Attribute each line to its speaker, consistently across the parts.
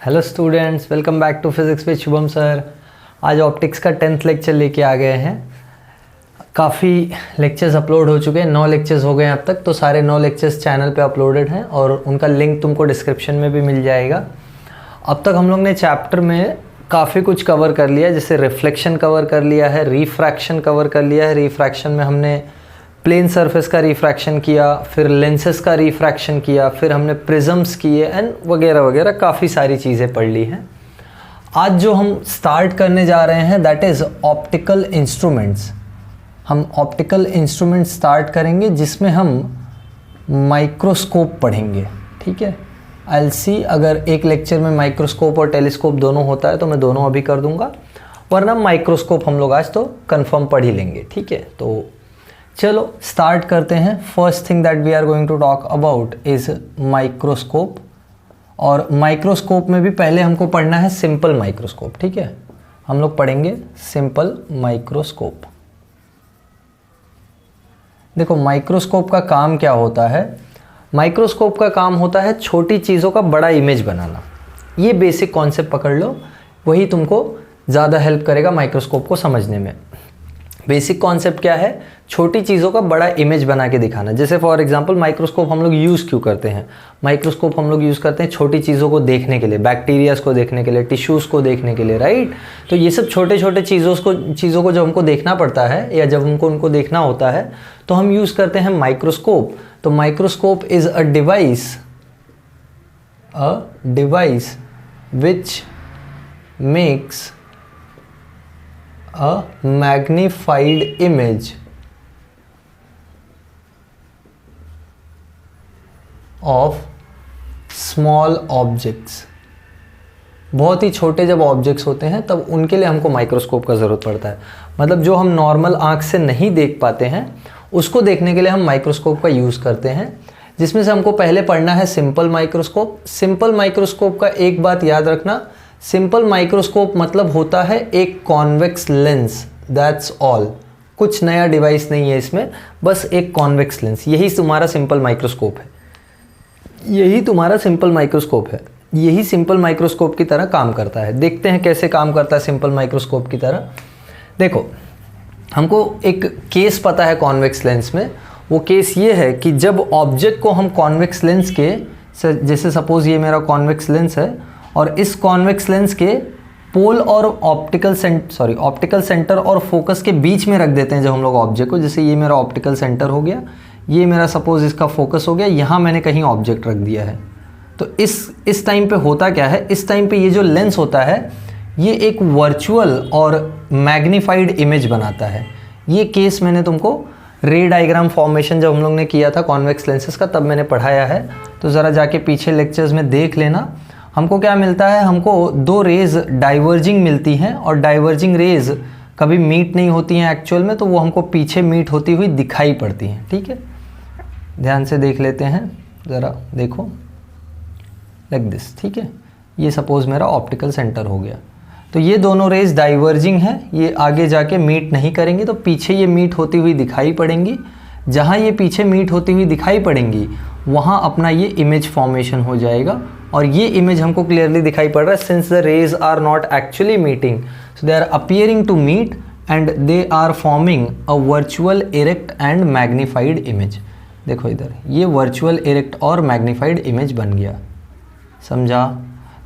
Speaker 1: Hello students, welcome back to physics with Shubham sir. आज optics का 10th lecture लेके आ गए हैं। काफ़ी लेक्चर्स अपलोड हो चुके हैं, 9 लेक्चर्स हो गए हैं अब तक। तो सारे 9 लेक्चर्स चैनल पे अपलोडेड हैं और उनका लिंक तुमको डिस्क्रिप्शन में भी मिल जाएगा। अब तक हम लोग ने चैप्टर में काफ़ी कुछ कवर कर लिया है, जैसे रिफ्लेक्शन कवर कर लिया है, रिफ्रैक्शन कवर कर लिया है। रिफ्रैक्शन में हमने प्लेन सरफेस का रिफ्रैक्शन किया, फिर लेंसेस का रिफ्रैक्शन किया, फिर हमने प्रिज्म्स किए एंड वगैरह वगैरह काफ़ी सारी चीज़ें पढ़ ली हैं। आज जो हम स्टार्ट करने जा रहे हैं दैट इज़ ऑप्टिकल इंस्ट्रूमेंट्स। हम ऑप्टिकल इंस्ट्रूमेंट्स स्टार्ट करेंगे जिसमें हम माइक्रोस्कोप पढ़ेंगे। ठीक है, आई सी अगर एक लेक्चर में माइक्रोस्कोप और टेलीस्कोप दोनों होता है तो मैं दोनों अभी कर दूंगा, वरना माइक्रोस्कोप हम लोग आज तो कंफर्म पढ़ ही लेंगे। ठीक है, तो चलो स्टार्ट करते हैं। First thing that we are going to talk about is microscope. और माइक्रोस्कोप में भी पहले हमको पढ़ना है सिंपल माइक्रोस्कोप। ठीक है, हम लोग पढ़ेंगे सिंपल माइक्रोस्कोप। देखो माइक्रोस्कोप का काम क्या होता है। माइक्रोस्कोप का काम होता है छोटी चीज़ों का बड़ा इमेज बनाना। ये बेसिक कॉन्सेप्ट पकड़ लो, वही तुमको ज़्यादा हेल्प करेगा माइक्रोस्कोप को समझने में। बेसिक कॉन्सेप्ट क्या है, छोटी चीज़ों का बड़ा इमेज बना के दिखाना। जैसे फॉर एग्जांपल माइक्रोस्कोप हम लोग यूज़ क्यों करते हैं। माइक्रोस्कोप हम लोग यूज़ करते हैं छोटी चीज़ों को देखने के लिए, बैक्टीरियाज को देखने के लिए, टिश्यूज़ को देखने के लिए, राइट। तो ये सब छोटे छोटे चीज़ों को जब हमको देखना पड़ता है या जब हमको उनको देखना होता है तो हम यूज़ करते हैं माइक्रोस्कोप। तो microscope is a device which makes a magnified image of small objects। बहुत ही छोटे जब ऑब्जेक्ट्स होते हैं तब उनके लिए हमको माइक्रोस्कोप का ज़रूरत पड़ता है। मतलब जो हम नॉर्मल आँख से नहीं देख पाते हैं उसको देखने के लिए हम माइक्रोस्कोप का यूज़ करते हैं, जिसमें से हमको पहले पढ़ना है सिंपल माइक्रोस्कोप। सिंपल माइक्रोस्कोप का एक बात याद रखना, सिंपल माइक्रोस्कोप मतलब होता है एक कॉन्वेक्स लेंस, दैट्स ऑल। कुछ नया डिवाइस नहीं है इसमें, बस एक कॉन्वेक्स लेंस। यही तुम्हारा सिंपल माइक्रोस्कोप है, यही तुम्हारा सिंपल माइक्रोस्कोप है। यही सिंपल माइक्रोस्कोप की तरह काम करता है। देखते हैं कैसे काम करता है सिंपल माइक्रोस्कोप की तरह। देखो हमको एक केस पता है कॉन्वेक्स लेंस में। वो केस ये है कि जब ऑब्जेक्ट को हम कॉन्वेक्स लेंस के, जैसे सपोज ये मेरा कॉन्वेक्स लेंस है और इस कॉन्वेक्स लेंस के पोल और ऑप्टिकल सेंटर और फोकस के बीच में रख देते हैं जब हम लोग ऑब्जेक्ट को। जैसे ये मेरा ऑप्टिकल सेंटर हो गया, ये मेरा सपोज इसका फोकस हो गया, यहाँ मैंने कहीं ऑब्जेक्ट रख दिया है। तो इस टाइम पे होता क्या है, इस टाइम पे ये जो लेंस होता है ये एक वर्चुअल और मैग्नीफाइड इमेज बनाता है। ये केस मैंने तुमको रे डायग्राम फॉर्मेशन जब हम लोग ने किया था कॉन्वेक्स लेंसेज का तब मैंने पढ़ाया है, तो ज़रा जाके पीछे लेक्चर्स में देख लेना। हमको क्या मिलता है, हमको 2 रेज़ डाइवर्जिंग मिलती हैं और डाइवर्जिंग रेज़ कभी मीट नहीं होती हैं एक्चुअल में, तो वो हमको पीछे मीट होती हुई दिखाई पड़ती हैं। ठीक है, ध्यान से देख लेते हैं, ज़रा देखो लाइक दिस। ठीक है, ये सपोज़ मेरा ऑप्टिकल सेंटर हो गया। तो ये दोनों रेज़ डाइवर्जिंग हैं, ये आगे जाके मीट नहीं करेंगी, तो पीछे ये मीट होती हुई दिखाई पड़ेंगी। जहाँ ये पीछे मीट होती हुई दिखाई पड़ेंगी वहाँ अपना ये इमेज फॉर्मेशन हो जाएगा। और ये इमेज हमको क्लियरली दिखाई पड़ रहा है since the rays are not actually meeting, so they are appearing to meet and they are forming a virtual erect and magnified image. देखो इधर ये वर्चुअल इरेक्ट और मैग्नीफाइड इमेज बन गया, समझा।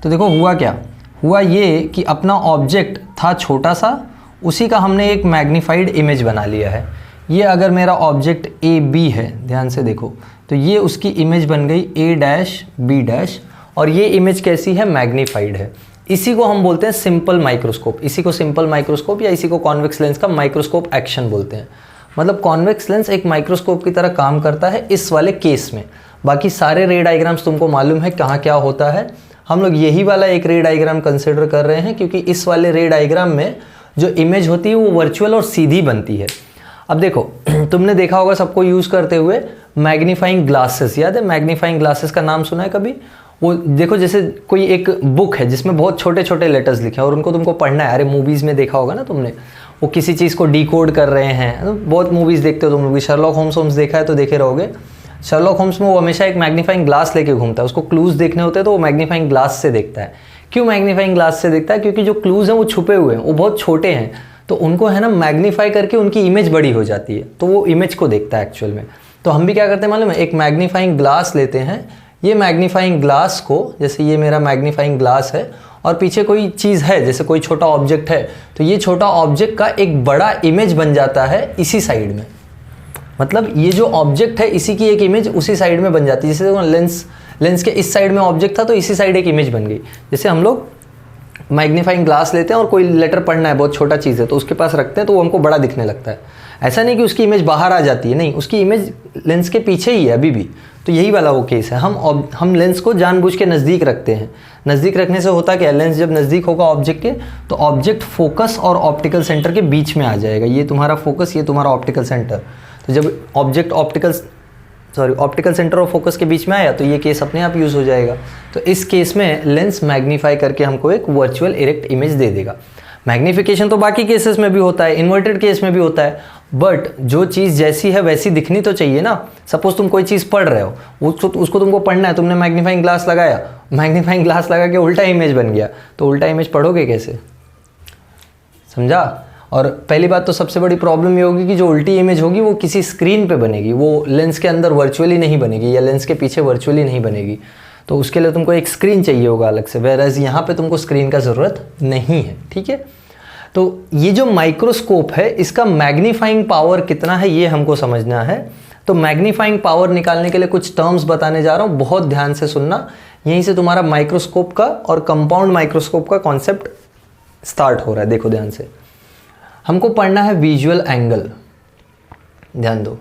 Speaker 1: तो देखो हुआ क्या, हुआ ये कि अपना ऑब्जेक्ट था छोटा सा, उसी का हमने एक मैग्नीफाइड इमेज बना लिया है। ये अगर मेरा ऑब्जेक्ट ए बी है, ध्यान से देखो, तो ये उसकी इमेज बन गई ए डैश बी डैश, और ये इमेज कैसी है, मैग्नीफाइड है। इसी को हम बोलते हैं सिंपल माइक्रोस्कोप। इसी को सिंपल माइक्रोस्कोप या इसी को कॉन्वेक्स लेंस का माइक्रोस्कोप एक्शन बोलते हैं। मतलब कॉन्वेक्स लेंस एक माइक्रोस्कोप की तरह काम करता है इस वाले केस में। बाकी सारे रे डायग्राम्स तुमको मालूम है कहाँ क्या होता है। हम लोग यही वाला एक रे डायग्राम कंसिडर कर रहे हैं क्योंकि इस वाले रे डायग्राम में जो इमेज होती है वो वर्चुअल और सीधी बनती है। अब देखो तुमने देखा होगा सबको यूज़ करते हुए मैग्नीफाइंग ग्लासेस, याद है मैग्नीफाइंग ग्लासेस का नाम सुना है कभी। वो देखो जैसे कोई एक बुक है जिसमें बहुत छोटे छोटे लेटर्स लिखे हैं और उनको तुमको पढ़ना है। अरे मूवीज़ में देखा होगा ना तुमने, वो किसी चीज़ को डिकोड कर रहे हैं। बहुत मूवीज़ देखते हो तुम लोग भी, शर्लॉक होम्स देखा है तो देखे रहोगे। शर्लॉक होम्स में वो हमेशा एक मैग्नीफाइंग ग्लास लेके घूमता है, उसको क्लूज देखने होते हैं तो वो मैग्नीफाइंग ग्लास से देखता है क्यों मैग्नीफाइंग ग्लास से दिखता है? क्योंकि जो क्लूज हैं वो छुपे हुए हैं, वो बहुत छोटे हैं, तो उनको है ना मैग्नीफाई करके उनकी इमेज बड़ी हो जाती है, तो वो इमेज को देखता है एक्चुअल में। तो हम भी क्या करते हैं मालूम है, एक मैग्नीफाइंग ग्लास लेते हैं, ये मैग्नीफाइंग ग्लास को, जैसे ये मेरा मैग्नीफाइंग ग्लास है और पीछे कोई चीज़ है, जैसे कोई छोटा ऑब्जेक्ट है, तो ये छोटा ऑब्जेक्ट का एक बड़ा इमेज बन जाता है इसी साइड में। मतलब ये जो ऑब्जेक्ट है इसी की एक इमेज उसी साइड में बन जाती है। जैसे लेंस के इस साइड में ऑब्जेक्ट था तो इसी साइड एक इमेज बन गई। जैसे हम लोग मैग्नीफाइंग ग्लास लेते हैं और कोई लेटर पढ़ना है, बहुत छोटा चीज़ है, तो उसके पास रखते हैं तो वो हमको बड़ा दिखने लगता है। ऐसा नहीं कि उसकी इमेज बाहर आ जाती है, नहीं, उसकी इमेज लेंस के पीछे ही है अभी भी। तो यही वाला वो केस है। हम लेंस को जानबूझ के नज़दीक रखते हैं। नज़दीक रखने से होता क्या है, लेंस जब नज़दीक होगा ऑब्जेक्ट के तो ऑब्जेक्ट फोकस और ऑप्टिकल सेंटर के बीच में आ जाएगा। ये तुम्हारा फोकस, ये तुम्हारा ऑप्टिकल सेंटर। तो जब ऑब्जेक्ट ऑप्टिकल सेंटर और फोकस के बीच में आया तो ये केस अपने आप यूज़ हो जाएगा। तो इस केस में लेंस मैग्नीफाई करके हमको एक वर्चुअल इरेक्ट इमेज दे देगा। मैग्नीफिकेशन तो बाकी केसेस में भी होता है, इन्वर्टेड केस में भी होता है, बट जो चीज़ जैसी है वैसी दिखनी तो चाहिए ना। सपोज तुम कोई चीज़ पढ़ रहे हो, उसको तुमको पढ़ना है, तुमने मैग्नीफाइंग ग्लास लगाया, मैग्नीफाइंग ग्लास लगा के उल्टा इमेज बन गया, तो उल्टा इमेज पढ़ोगे कैसे? समझा? और पहली बात तो सबसे बड़ी प्रॉब्लम ये होगी कि जो उल्टी इमेज होगी वो किसी स्क्रीन पे बनेगी, वो लेंस के अंदर वर्चुअली नहीं बनेगी या लेंस के पीछे वर्चुअली नहीं बनेगी। तो उसके लिए तुमको एक स्क्रीन चाहिए होगा अलग से, वेयरएज़ यहाँ पे तुमको स्क्रीन का ज़रूरत नहीं है। ठीक है, तो ये जो माइक्रोस्कोप है इसका मैग्नीफाइंग पावर कितना है ये हमको समझना है। तो मैग्नीफाइंग पावर निकालने के लिए कुछ टर्म्स बताने जा रहा हूँ, बहुत ध्यान से सुनना। यहीं से तुम्हारा माइक्रोस्कोप का और कंपाउंड माइक्रोस्कोप का कॉन्सेप्ट स्टार्ट हो रहा है। देखो ध्यान से, हमको पढ़ना है विजुअल एंगल। ध्यान दो,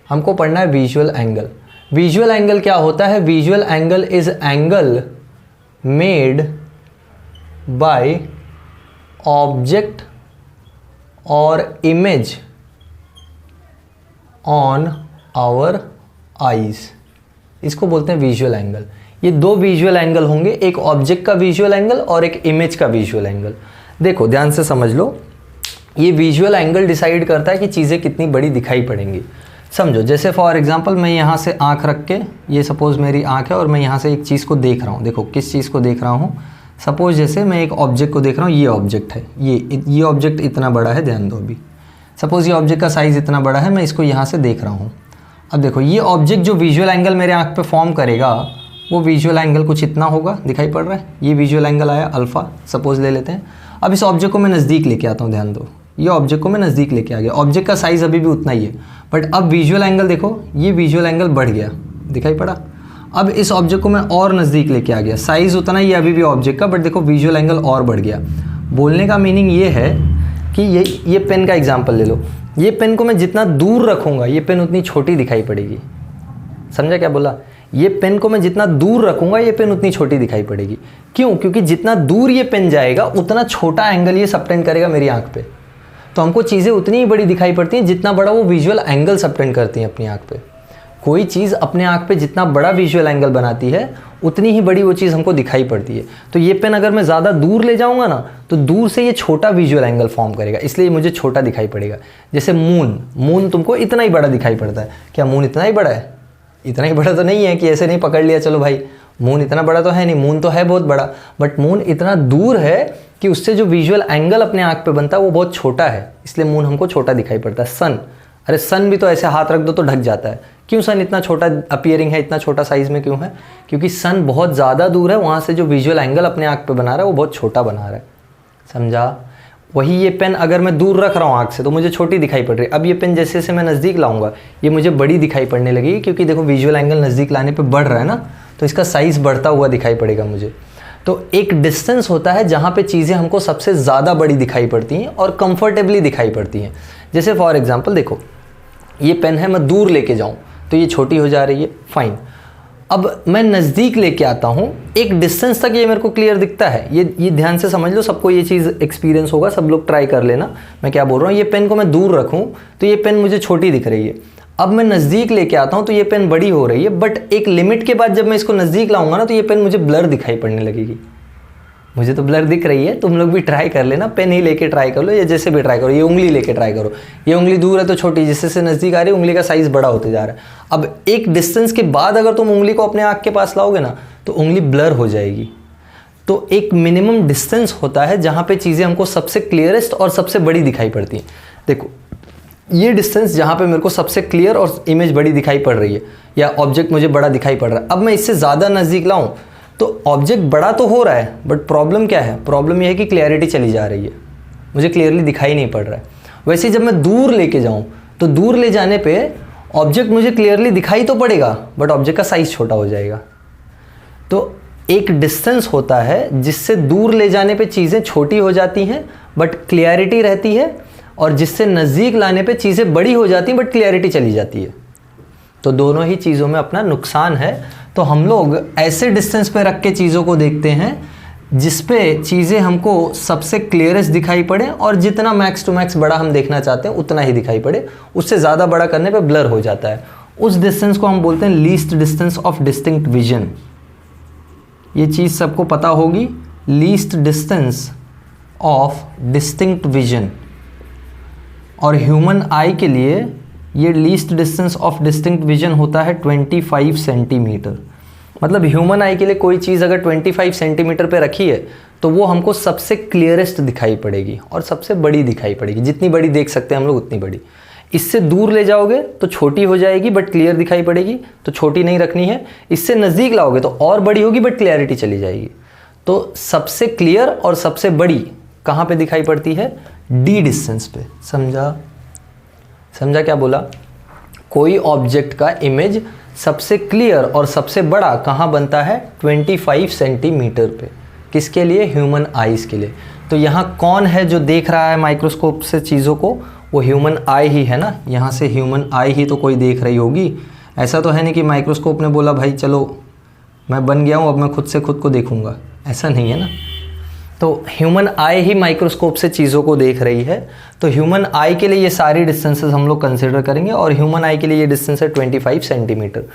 Speaker 1: हमको पढ़ना है विजुअल एंगल। विजुअल एंगल क्या होता है? Visual angle is angle made by object और इमेज ऑन आवर आईज। इसको बोलते हैं विजुअल एंगल। ये दो विजुअल एंगल होंगे, एक ऑब्जेक्ट का विजुअल एंगल और एक इमेज का विजुअल एंगल। देखो ध्यान से समझ लो, ये विजुअल एंगल डिसाइड करता है कि चीज़ें कितनी बड़ी दिखाई पड़ेंगी। समझो, जैसे फॉर एग्जांपल मैं यहाँ से आँख रख के, ये सपोज मेरी आँख है और मैं यहाँ से एक चीज़ को देख रहा हूँ। देखो किस चीज़ को देख रहा हूँ, सपोज जैसे मैं एक ऑब्जेक्ट को देख रहा हूँ, ये ऑब्जेक्ट है, ये ऑब्जेक्ट इतना बड़ा है, ध्यान दो अभी। सपोज ये ऑब्जेक्ट का साइज़ इतना बड़ा है, मैं इसको यहाँ से देख रहा हूँ। अब देखो ये ऑब्जेक्ट जो विजुअल एंगल मेरे आँख पे फॉर्म करेगा वो विजुअल एंगल कुछ इतना होगा, दिखाई पड़ रहा है। ये विजुअल एंगल आया अल्फ़ा, सपोज ले लेते हैं। अब इस ऑब्जेक्ट को मैं नज़दीक लेके आता हूँ, ध्यान दो, ये ऑब्जेक्ट को मैं नज़दीक लेके आ गया। ऑब्जेक्ट का साइज़ अभी भी उतना ही है, बट अब विजुअल एंगल देखो, ये विजुअल एंगल बढ़ गया, दिखाई पड़ा। अब इस ऑब्जेक्ट को मैं और नज़दीक लेके आ गया, साइज़ उतना ही अभी भी ऑब्जेक्ट का, बट देखो विजुअल एंगल और बढ़ गया। बोलने का मीनिंग ये है कि ये पेन का एग्जांपल ले लो। ये पेन को मैं जितना दूर रखूँगा ये पेन उतनी छोटी दिखाई पड़ेगी। समझा क्या बोला? ये पेन को मैं जितना दूर रखूँगा ये पेन उतनी छोटी दिखाई पड़ेगी। क्यों? क्योंकि जितना दूर ये पेन जाएगा उतना छोटा एंगल ये सबटेंड करेगा मेरी आँख पे। तो हमको चीज़ें उतनी ही बड़ी दिखाई पड़ती हैं जितना बड़ा वो विजुअल एंगल सबटेंड करती हैं अपनी आँख पे। कोई चीज़ अपने आँख पे जितना बड़ा विजुअल एंगल बनाती है उतनी ही बड़ी वो चीज़ हमको दिखाई पड़ती है। तो ये पेन अगर मैं ज़्यादा दूर ले जाऊँगा ना तो दूर से ये छोटा विजुअल एंगल फॉर्म करेगा, इसलिए मुझे छोटा दिखाई पड़ेगा। जैसे मून तुमको इतना ही बड़ा दिखाई पड़ता है। क्या मून इतना ही बड़ा है? इतना ही बड़ा तो नहीं है कि ऐसे नहीं पकड़ लिया चलो भाई मून इतना बड़ा तो है नहीं, मून तो है बहुत बड़ा, बट मून इतना दूर है कि उससे जो विजुअल एंगल अपने आँख पे बनता है वो बहुत छोटा है, इसलिए मून हमको छोटा दिखाई पड़ता है। सन, अरे सन भी तो ऐसे हाथ रख दो तो ढक जाता है। क्यों सन इतना छोटा अपीयरिंग है, इतना छोटा साइज़ में क्यों है? क्योंकि सन बहुत ज़्यादा दूर है, वहाँ से जो विजुअल एंगल अपने आँख पे बना रहा है वो बहुत छोटा बना रहा है। समझा? वही ये पेन अगर मैं दूर रख रहा हूँ आँख से तो मुझे छोटी दिखाई पड़ रही है। अब ये पेन जैसे जैसे मैं नज़दीक लाऊंगा ये मुझे बड़ी दिखाई पड़ने लगेगी, क्योंकि देखो विजुअल एंगल नज़दीक लाने पे बढ़ रहा है ना, तो इसका साइज़ बढ़ता हुआ दिखाई पड़ेगा मुझे। तो एक डिस्टेंस होता है जहाँ पे चीज़ें हमको सबसे ज़्यादा बड़ी दिखाई पड़ती हैं और कंफर्टेबली दिखाई पड़ती हैं। जैसे फॉर एग्जांपल देखो ये पेन है, मैं दूर लेके जाऊँ तो ये छोटी हो जा रही है, फाइन। अब मैं नज़दीक लेके आता हूँ, एक डिस्टेंस तक ये मेरे को क्लियर दिखता है। ये ध्यान से समझ लो, सबको ये चीज़ एक्सपीरियंस होगा, सब लोग ट्राई कर लेना मैं क्या बोल रहा हूँ। ये पेन को मैं दूर रखूँ तो ये पेन मुझे छोटी दिख रही है। अब मैं नज़दीक लेके आता हूँ तो ये पेन बड़ी हो रही है, बट एक लिमिट के बाद जब मैं इसको नज़दीक लाऊंगा ना तो ये पेन मुझे ब्लर दिखाई पड़ने लगेगी। मुझे तो ब्लर दिख रही है, तुम लोग भी ट्राई कर लेना, पेन ही लेके ट्राई कर लो या जैसे भी ट्राई करो। ये उंगली लेके ट्राई करो, ये उंगली दूर है तो छोटी, जिससे से नज़दीक आ रही है उंगली का साइज़ बड़ा होते जा रहा है। अब एक डिस्टेंस के बाद अगर तुम उंगली को अपने आँख के पास लाओगे ना तो उंगली ब्लर हो जाएगी। तो एक मिनिमम डिस्टेंस होता है जहाँ पे चीज़ें हमको सबसे क्लियरेस्ट और सबसे बड़ी दिखाई पड़ती हैं। देखो ये डिस्टेंस जहाँ पे मेरे को सबसे क्लियर और इमेज बड़ी दिखाई पड़ रही है या ऑब्जेक्ट मुझे बड़ा दिखाई पड़ रहा है, अब मैं इससे ज़्यादा नज़दीक लाऊं तो ऑब्जेक्ट बड़ा तो हो रहा है, बट प्रॉब्लम क्या है, प्रॉब्लम यह है कि क्लियरिटी चली जा रही है, मुझे क्लियरली दिखाई नहीं पड़ रहा है। वैसे जब मैं दूर लेके जाऊँ तो दूर ले जाने पर ऑब्जेक्ट मुझे क्लियरली दिखाई तो पड़ेगा, बट ऑब्जेक्ट का साइज़ छोटा हो जाएगा। तो एक डिस्टेंस होता है जिससे दूर ले जाने पे चीज़ें छोटी हो जाती हैं बट क्लियरिटी रहती है, और जिससे नज़दीक लाने पे चीज़ें बड़ी हो जाती हैं बट क्लियरिटी चली जाती है। तो दोनों ही चीज़ों में अपना नुकसान है। तो हम लोग ऐसे डिस्टेंस पे रख के चीज़ों को देखते हैं जिस पे चीज़ें हमको सबसे क्लियरेस्ट दिखाई पड़े, और जितना मैक्स टू मैक्स बड़ा हम देखना चाहते हैं उतना ही दिखाई पड़े, उससे ज़्यादा बड़ा करने पे ब्लर हो जाता है। उस डिस्टेंस को हम बोलते हैं least distance of distinct vision. ये चीज़ सबको पता होगी, least distance of distinct vision. और ह्यूमन आई के लिए ये least distance of distinct vision होता है 25 सेंटीमीटर। मतलब ह्यूमन आई के लिए कोई चीज़ अगर 25 सेंटीमीटर पे रखी है तो वो हमको सबसे क्लियरेस्ट दिखाई पड़ेगी और सबसे बड़ी दिखाई पड़ेगी। जितनी बड़ी देख सकते हैं हम लोग उतनी बड़ी। इससे दूर ले जाओगे तो छोटी हो जाएगी बट क्लियर दिखाई पड़ेगी, तो छोटी नहीं रखनी है। इससे नज़दीक लाओगे तो और बड़ी होगी बट क्लियरिटी चली जाएगी। तो सबसे क्लियर और सबसे बड़ी कहाँ पे दिखाई पड़ती है, डी डिस्टेंस पे। समझा क्या बोला? कोई ऑब्जेक्ट का इमेज सबसे क्लियर और सबसे बड़ा कहाँ बनता है, 25 सेंटीमीटर पे। किसके लिए? ह्यूमन आईज के लिए। तो यहाँ कौन है जो देख रहा है माइक्रोस्कोप से चीज़ों को? वो ह्यूमन आई ही है ना। यहाँ से ह्यूमन आई ही तो कोई देख रही होगी। ऐसा तो है नहीं कि माइक्रोस्कोप ने बोला भाई चलो मैं बन गया हूँ अब मैं खुद से खुद को देखूँगा, ऐसा नहीं है ना। तो ह्यूमन आई ही माइक्रोस्कोप से चीज़ों को देख रही है। तो ह्यूमन आई के लिए ये सारी डिस्टेंसेस हम लोग कंसिडर करेंगे, और ह्यूमन आई के लिए ये डिस्टेंस है 25 सेंटीमीटर।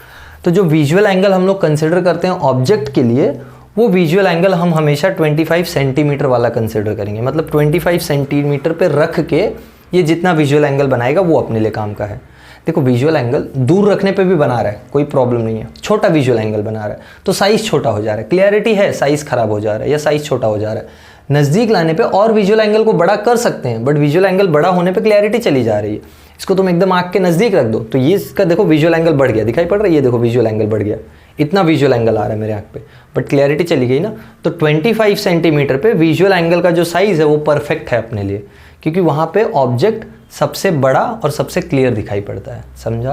Speaker 1: तो जो विजुअल एंगल हम लोग कंसिडर करते हैं ऑब्जेक्ट के लिए, वो विजुअल एंगल हम हमेशा 25 सेंटीमीटर वाला कंसिडर करेंगे। मतलब 25 सेंटीमीटर पे रख के ये जितना विजुअल एंगल बनाएगा वो अपने लिए काम का है। देखो विजुअल एंगल दूर रखने पे भी बना रहा है, कोई प्रॉब्लम नहीं है। छोटा विजुअल एंगल बना रहा है तो साइज़ छोटा हो जा रहा है, क्लियरिटी है साइज़ खराब हो जा रहा है या साइज़ छोटा हो जा रहा है। नज़दीक लाने पे और विजुअल एंगल को बड़ा कर सकते हैं, बट विजुअल एंगल बड़ा होने पे क्लियरिटी चली जा रही है। इसको तुम एकदम आँख के नज़दीक रख दो तो ये इसका देखो विजुअल एंगल बढ़ गया, दिखाई पड़ रहा है, ये देखो विजुअल एंगल बढ़ गया, इतना विजुअल एंगल आ रहा है मेरे आँख पे, बट क्लियरिटी चली गई ना। तो 25 सेंटीमीटर पे विजुअल एंगल का जो साइज़ है वो परफेक्ट है अपने लिए, क्योंकि वहाँ पे ऑब्जेक्ट सबसे बड़ा और सबसे क्लियर दिखाई पड़ता है। समझा?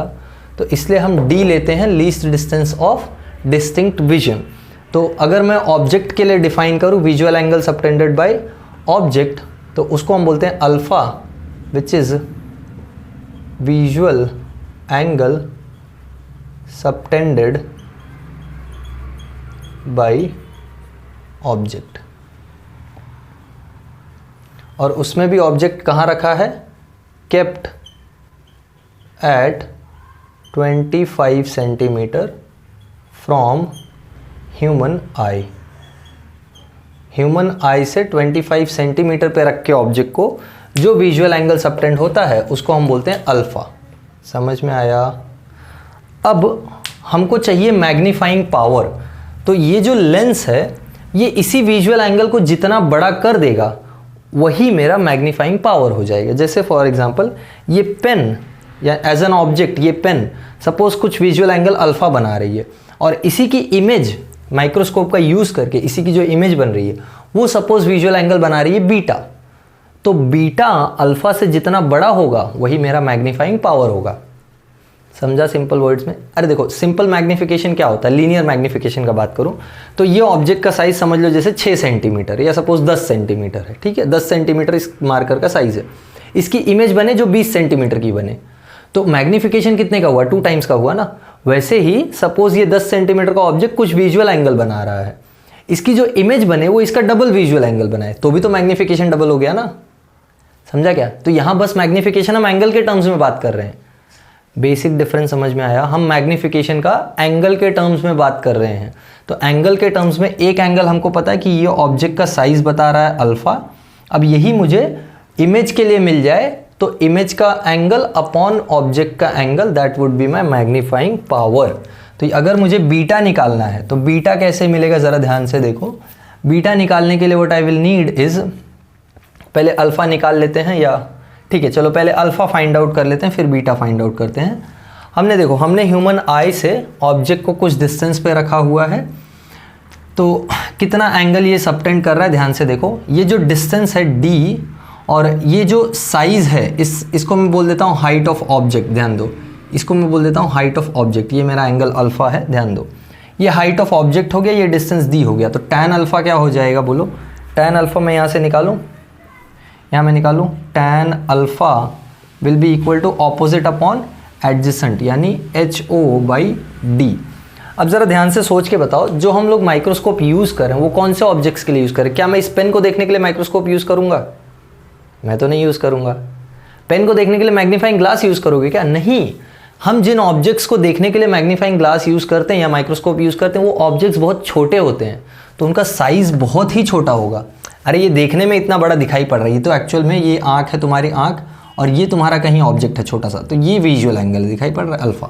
Speaker 1: तो इसलिए हम डी लेते हैं, least distance of distinct vision. तो अगर मैं ऑब्जेक्ट के लिए डिफाइन करूँ visual angle subtended by object, तो उसको हम बोलते हैं alpha, which is visual angle subtended by object. और उसमें भी ऑब्जेक्ट कहाँ रखा है, kept at 25 centimetre from human I. Human आई से 25 सेंटीमीटर पे रख के ऑब्जेक्ट को जो विजुअल एंगल सबटेंड होता है उसको हम बोलते हैं अल्फा। समझ में आया? अब हमको चाहिए मैग्नीफाइंग पावर। तो ये जो लेंस है ये इसी विजुअल एंगल को जितना बड़ा कर देगा वही मेरा मैग्नीफाइंग पावर हो जाएगा। जैसे फॉर एग्जांपल ये पेन या एज एन ऑब्जेक्ट ये पेन सपोज कुछ विजुअल एंगल अल्फा बना रही है, और इसी की इमेज माइक्रोस्कोप का यूज़ करके इसी की जो इमेज बन रही है वो सपोज विजुअल एंगल बना रही है बीटा। तो बीटा अल्फा से जितना बड़ा होगा वही मेरा मैग्नीफाइंग पावर होगा। समझा सिंपल वर्ड्स में? अरे देखो सिंपल मैग्निफिकेशन क्या होता है, लीनियर मैग्निफिकेशन का बात करूं तो ये ऑब्जेक्ट का साइज समझ लो जैसे 6 सेंटीमीटर या सपोज 10 सेंटीमीटर है, ठीक है। 10 सेंटीमीटर इस मार्कर का साइज है। इसकी इमेज बने जो 20 सेंटीमीटर की बने, तो मैग्निफिकेशन कितने का हुआ, 2 टाइम्स का हुआ ना। वैसे ही सपोज ये 10 सेंटीमीटर का ऑब्जेक्ट कुछ विजुअल एंगल बना रहा है, इसकी जो इमेज बने वो इसका डबल विजुअल एंगल बनाए, तो भी तो मैग्निफिकेशन डबल हो गया ना। समझा क्या? तो यहां बस मैग्निफिकेशन हम एंगल के टर्म्स में बात कर रहे हैं। बेसिक डिफरेंस समझ में आया? हम मैग्निफिकेशन का एंगल के टर्म्स में बात कर रहे हैं। तो एंगल के टर्म्स में एक एंगल हमको पता है कि ये ऑब्जेक्ट का साइज बता रहा है अल्फा। अब यही मुझे इमेज के लिए मिल जाए तो इमेज का एंगल अपॉन ऑब्जेक्ट का angle, that would be my magnifying power. तो अगर मुझे बीटा निकालना है तो बीटा कैसे मिलेगा, ज़रा ध्यान से देखो। बीटा निकालने के लिए what I will need is, पहले अल्फा निकाल लेते हैं, या ठीक है चलो पहले अल्फा फाइंड आउट कर लेते हैं फिर बीटा फाइंड आउट करते हैं। हमने देखो हमने ह्यूमन आई से ऑब्जेक्ट को कुछ डिस्टेंस पे रखा हुआ है, तो कितना एंगल ये सबटेंड कर रहा है ध्यान से देखो। ये जो डिस्टेंस है d और ये जो साइज़ है इसको मैं बोल देता हूँ हाइट ऑफ ऑब्जेक्ट, ध्यान दो, इसको मैं बोल देता हूँ हाइट ऑफ ऑब्जेक्ट। ये मेरा एंगल अल्फ़ा है, ध्यान दो, ये हाइट ऑफ ऑब्जेक्ट हो गया, ये डिस्टेंस d हो गया। तो tan अल्फ़ा क्या हो जाएगा बोलो, tan अल्फ़ा मैं यहाँ से निकालूँ, यहाँ मैं निकालूँ tan alpha will be equal to opposite upon adjacent यानी HO/d। अब ज़रा ध्यान से सोच के बताओ, जो हम लोग माइक्रोस्कोप यूज़ करें वो कौन से ऑब्जेक्ट्स के लिए यूज़ करें? क्या मैं इस पेन को देखने के लिए माइक्रोस्कोप यूज़ करूँगा? मैं तो नहीं यूज़ करूँगा। पेन को देखने के लिए मैग्नीफाइंग ग्लास यूज़ करोगे क्या? नहीं। हम जिन ऑब्जेक्ट्स को देखने के लिए मैग्नीफाइंग ग्लास यूज़ करते हैं या माइक्रोस्कोप यूज़ करते हैं वो ऑब्जेक्ट्स बहुत छोटे होते हैं, तो उनका साइज़ बहुत ही छोटा होगा। अरे ये देखने में इतना बड़ा दिखाई पड़ रहा है, ये तो एक्चुअल में ये आँख है तुम्हारी आँख और ये तुम्हारा कहीं ऑब्जेक्ट है छोटा सा, तो ये विजुअल एंगल दिखाई पड़ रहा है अल्फ़ा।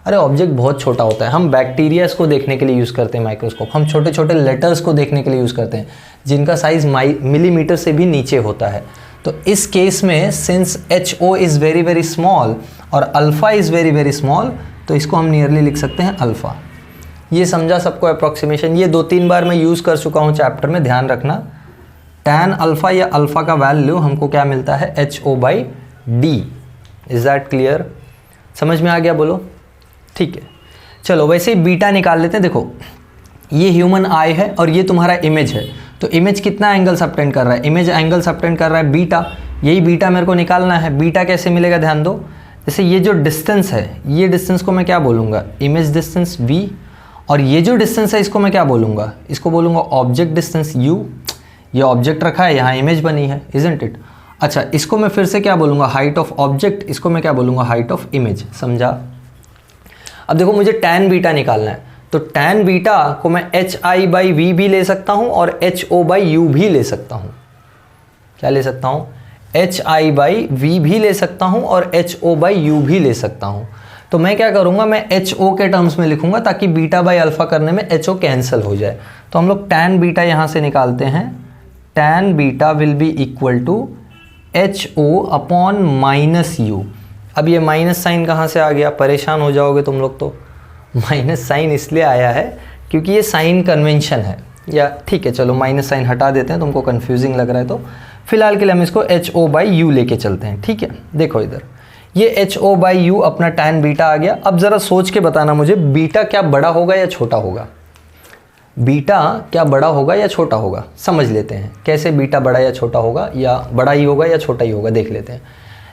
Speaker 1: अरे ऑब्जेक्ट बहुत छोटा होता है। हम बैक्टीरियाज को देखने के लिए यूज़ करते हैं माइक्रोस्कोप, हम छोटे छोटे लेटर्स को देखने के लिए यूज़ करते हैं जिनका साइज़ मिलीमीटर से भी नीचे होता है। तो इस केस में since HO is very very small और alpha is very very small, तो इसको हम नियरली लिख सकते हैं अल्फ़ा। ये समझा सबको अप्रॉक्सीमेशन? ये 2-3 बार मैं यूज़ कर चुका हूँ चैप्टर में, ध्यान रखना। tan अल्फ़ा या अल्फ़ा का वैल्यू हमको क्या मिलता है, HO/d। Is that clear? समझ में आ गया बोलो? ठीक है चलो वैसे ही बीटा निकाल लेते हैं। देखो ये ह्यूमन आई है और ये तुम्हारा इमेज है, तो इमेज कितना एंगल सबटेंड कर रहा है? इमेज एंगल सबटेंड कर रहा है बीटा, यही बीटा मेरे को निकालना है। बीटा कैसे मिलेगा ध्यान दो, जैसे ये जो डिस्टेंस है, ये डिस्टेंस को मैं क्या बोलूँगा, इमेज डिस्टेंस v, और ये जो डिस्टेंस है इसको मैं क्या बोलूँगा, इसको बोलूँगा ऑब्जेक्ट डिस्टेंस u। ये ऑब्जेक्ट रखा है, यहाँ इमेज बनी है, इजंट इट? अच्छा इसको मैं फिर से क्या बोलूँगा, हाइट ऑफ ऑब्जेक्ट, इसको मैं क्या बोलूँगा, हाइट ऑफ इमेज। समझा? अब देखो मुझे tan बीटा निकालना है, तो tan बीटा को मैं HI/v भी ले सकता हूँ और HO/u भी ले सकता हूँ। क्या ले सकता हूँ? HI/v भी ले सकता हूँ और HO/u भी ले सकता हूँ। तो मैं क्या करूँगा, मैं HO के टर्म्स में लिखूँगा ताकि बीटा बाई अल्फ़ा करने में HO कैंसिल हो जाए। तो हम लोग tan बीटा यहाँ से निकालते हैं, tan beta will be equal to HO/-u। अब ये माइनस साइन कहाँ से आ गया, परेशान हो जाओगे तुम लोग। तो माइनस साइन इसलिए आया है क्योंकि ये साइन कन्वेंशन है, या ठीक है चलो माइनस साइन हटा देते हैं, तुमको कंफ्यूजिंग लग रहा है तो फिलहाल के लिए हम इसको HO/u लेके चलते हैं। ठीक है देखो इधर ये HO/u अपना tan बीटा आ गया। अब ज़रा सोच के बताना मुझे, बीटा क्या बड़ा होगा या छोटा होगा? बीटा क्या बड़ा होगा या छोटा होगा? समझ लेते हैं कैसे बीटा बड़ा या छोटा होगा, या बड़ा ही होगा या छोटा ही होगा, देख लेते हैं।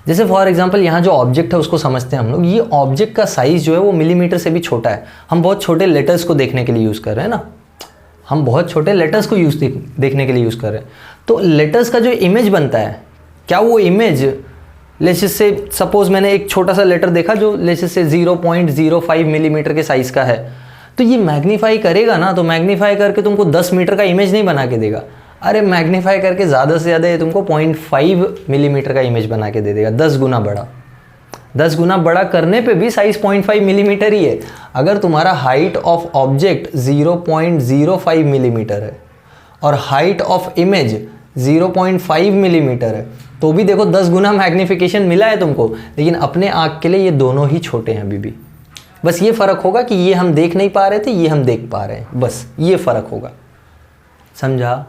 Speaker 1: जैसे फॉर एग्जांपल यहाँ जो ऑब्जेक्ट है उसको समझते हैं हम लोग। ये ऑब्जेक्ट का साइज़ जो है वो मिलीमीटर से भी छोटा है। हम बहुत छोटे लेटर्स को देखने के लिए यूज़ कर रहे हैं ना, हम बहुत छोटे लेटर्स को देखने के लिए यूज़ कर रहे हैं। तो लेटर्स का जो इमेज बनता है, क्या वो इमेज लेट्स से सपोज मैंने एक छोटा सा लेटर देखा जो लेट्स से 0.05 मिलीमीटर के साइज़ का है, तो ये मैग्नीफाई करेगा ना, तो मैग्नीफाई करके तुमको 10 मीटर का इमेज नहीं बना के देगा। अरे मैग्नीफाई करके ज़्यादा से ज़्यादा ये तुमको 0.5 मिलीमीटर का इमेज बना के दे देगा, 10 गुना बड़ा। 10 गुना बड़ा करने पे भी साइज़ 0.5 मिलीमीटर ही है। अगर तुम्हारा हाइट ऑफ ऑब्जेक्ट 0.05 मिलीमीटर है और हाइट ऑफ इमेज 0.5 मिलीमीटर है, तो भी देखो 10 गुना मैग्नीफिकेशन मिला है तुमको। लेकिन अपने आँख के लिए ये दोनों ही छोटे हैं अभी भी। बस ये फ़र्क होगा कि ये हम देख नहीं पा रहे थे, ये हम देख पा रहे हैं, बस ये फ़र्क होगा। समझा?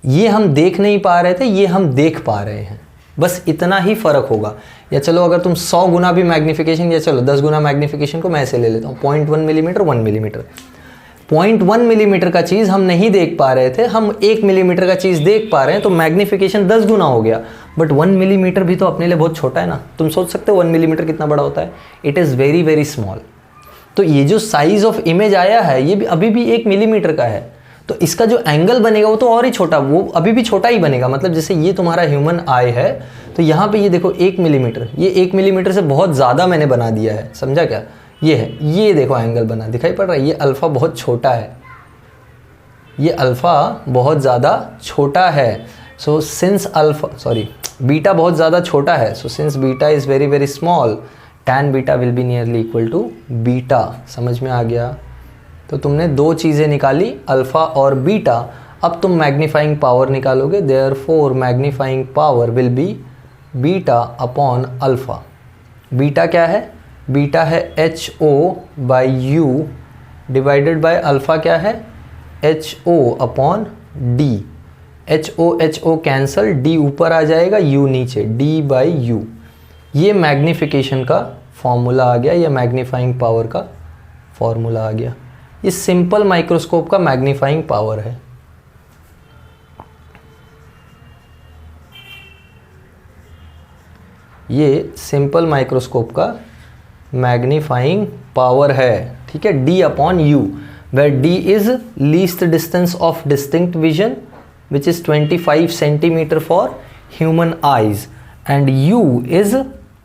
Speaker 1: ये हम देख नहीं पा रहे थे, ये हम देख पा रहे हैं, बस इतना ही फ़र्क होगा। या चलो अगर तुम 100 गुना भी मैग्नीफिकेशन, या चलो 10 गुना मैग्नीफिकेशन को मैं ऐसे ले लेता हूँ, 0.1 मिलीमीटर 1 मिलीमीटर। 0.1 मिलीमीटर का चीज़ हम नहीं देख पा रहे थे, हम 1 मिलीमीटर का चीज़ देख पा रहे हैं, तो मैग्नीफिकेशन 10 गुना हो गया। बट 1 मिलीमीटर भी तो अपने लिए बहुत छोटा है ना। तुम सोच सकते हो 1 मिलीमीटर कितना बड़ा होता है? It is very very small. तो ये जो साइज़ ऑफ इमेज आया है ये भी अभी भी 1 मिलीमीटर का है, तो इसका जो एंगल बनेगा वो तो और ही छोटा, वो अभी भी छोटा ही बनेगा। मतलब जैसे ये तुम्हारा ह्यूमन आई है, तो यहाँ पे ये देखो 1 मिलीमीटर, ये 1 मिलीमीटर से बहुत ज़्यादा मैंने बना दिया है। समझा क्या? ये है, ये देखो एंगल बना, दिखाई पड़ रहा है? ये अल्फ़ा बहुत छोटा है, ये अल्फ़ा बहुत ज़्यादा छोटा है। सो सिंस बीटा बहुत ज़्यादा छोटा है, so since beta is very very small, tan beta will be nearly equal to beta. समझ में आ गया? तो तुमने दो चीज़ें निकाली, अल्फ़ा और बीटा। अब तुम मैग्नीफाइंग पावर निकालोगे, therefore magnifying power will be beta upon alpha. Beta क्या है? बीटा है HO/U डिवाइडेड बाय अल्फ़ा क्या है? HO upon D। HO cancel, D ऊपर आ जाएगा, U नीचे, D/U। ये मैग्नीफिकेशन का फॉर्मूला आ गया, या मैग्नीफाइंग पावर का फॉर्मूला आ गया। ये सिंपल माइक्रोस्कोप का मैग्नीफाइंग पावर है। ये सिंपल माइक्रोस्कोप का मैग्नीफाइंग पावर है, ठीक है। D/U, where D is least distance of distinct vision which is 25 centimeter for human eyes and U is